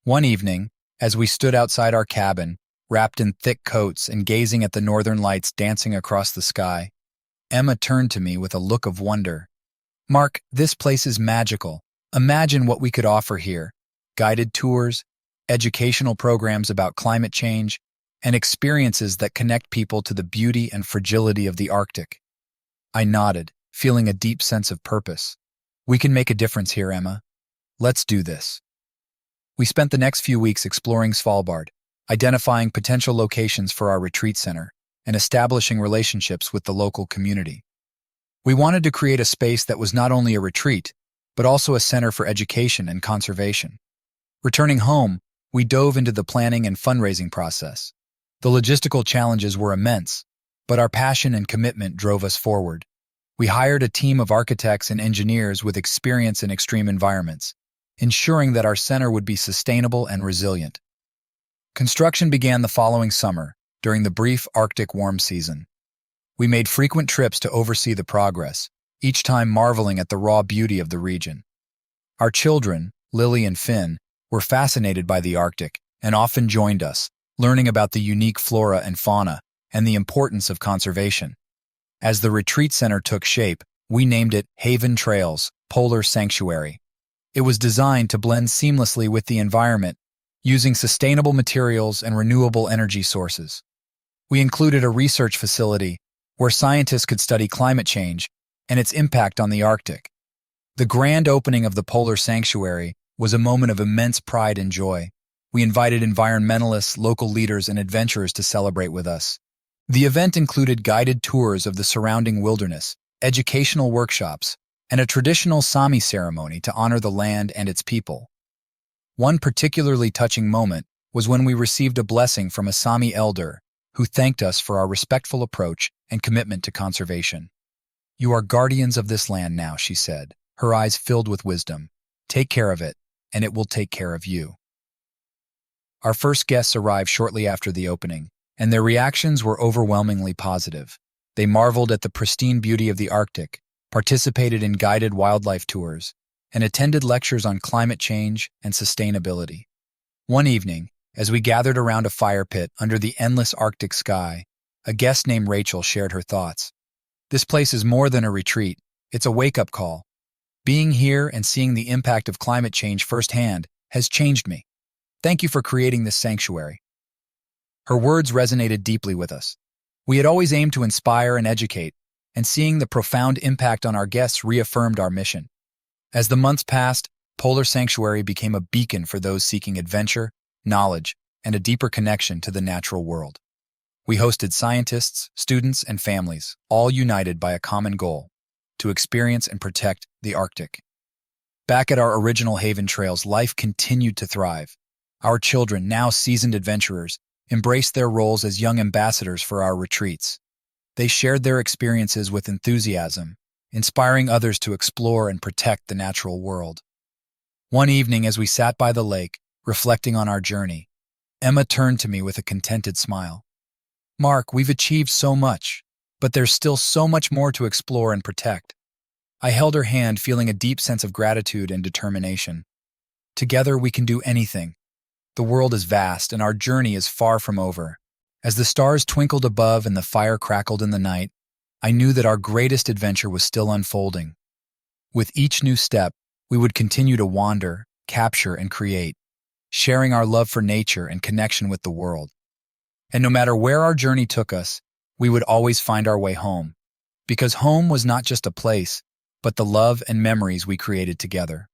One evening, as we stood outside our cabin, wrapped in thick coats and gazing at the northern lights dancing across the sky, Emma turned to me with a look of wonder. "Mark, this place is magical. Imagine what we could offer here: guided tours, educational programs about climate change, and experiences that connect people to the beauty and fragility of the Arctic." I nodded, feeling a deep sense of purpose. "We can make a difference here, Emma. Let's do this." We spent the next few weeks exploring Svalbard, identifying potential locations for our retreat center, and establishing relationships with the local community. We wanted to create a space that was not only a retreat, but also a center for education and conservation. Returning home, we dove into the planning and fundraising process. The logistical challenges were immense, but our passion and commitment drove us forward. We hired a team of architects and engineers with experience in extreme environments, ensuring that our center would be sustainable and resilient. Construction began the following summer, during the brief Arctic warm season. We made frequent trips to oversee the progress, each time marveling at the raw beauty of the region. Our children, Lily and Finn, were fascinated by the Arctic and often joined us, learning about the unique flora and fauna and the importance of conservation. As the retreat center took shape, we named it Haven Trails, Polar Sanctuary. It was designed to blend seamlessly with the environment, using sustainable materials and renewable energy sources. We included a research facility where scientists could study climate change and its impact on the Arctic. The grand opening of the Polar Sanctuary was a moment of immense pride and joy. We invited environmentalists, local leaders, and adventurers to celebrate with us. The event included guided tours of the surrounding wilderness, educational workshops, and a traditional Sami ceremony to honor the land and its people. One particularly touching moment was when we received a blessing from a Sami elder who thanked us for our respectful approach and commitment to conservation. "You are guardians of this land now," she said, her eyes filled with wisdom. "Take care of it, and it will take care of you." Our first guests arrived shortly after the opening, and their reactions were overwhelmingly positive. They marveled at the pristine beauty of the Arctic, participated in guided wildlife tours, and attended lectures on climate change and sustainability. One evening, as we gathered around a fire pit under the endless Arctic sky, a guest named Rachel shared her thoughts. "This place is more than a retreat, it's a wake-up call. Being here and seeing the impact of climate change firsthand has changed me. Thank you for creating this sanctuary." Her words resonated deeply with us. We had always aimed to inspire and educate, and seeing the profound impact on our guests reaffirmed our mission. As the months passed, Polar Sanctuary became a beacon for those seeking adventure, knowledge, and a deeper connection to the natural world. We hosted scientists, students, and families, all united by a common goal: to experience and protect the Arctic. Back at our original Haven Trails, life continued to thrive. Our children, now seasoned adventurers, embraced their roles as young ambassadors for our retreats. They shared their experiences with enthusiasm, inspiring others to explore and protect the natural world. One evening, as we sat by the lake, reflecting on our journey, Emma turned to me with a contented smile. "Mark, we've achieved so much, but there's still so much more to explore and protect." I held her hand, feeling a deep sense of gratitude and determination. Together, we can do anything. The world is vast, and our journey is far from over. As the stars twinkled above and the fire crackled in the night, I knew that our greatest adventure was still unfolding. With each new step, we would continue to wander, capture, and create, sharing our love for nature and connection with the world. And no matter where our journey took us, we would always find our way home. Because home was not just a place, but the love and memories we created together.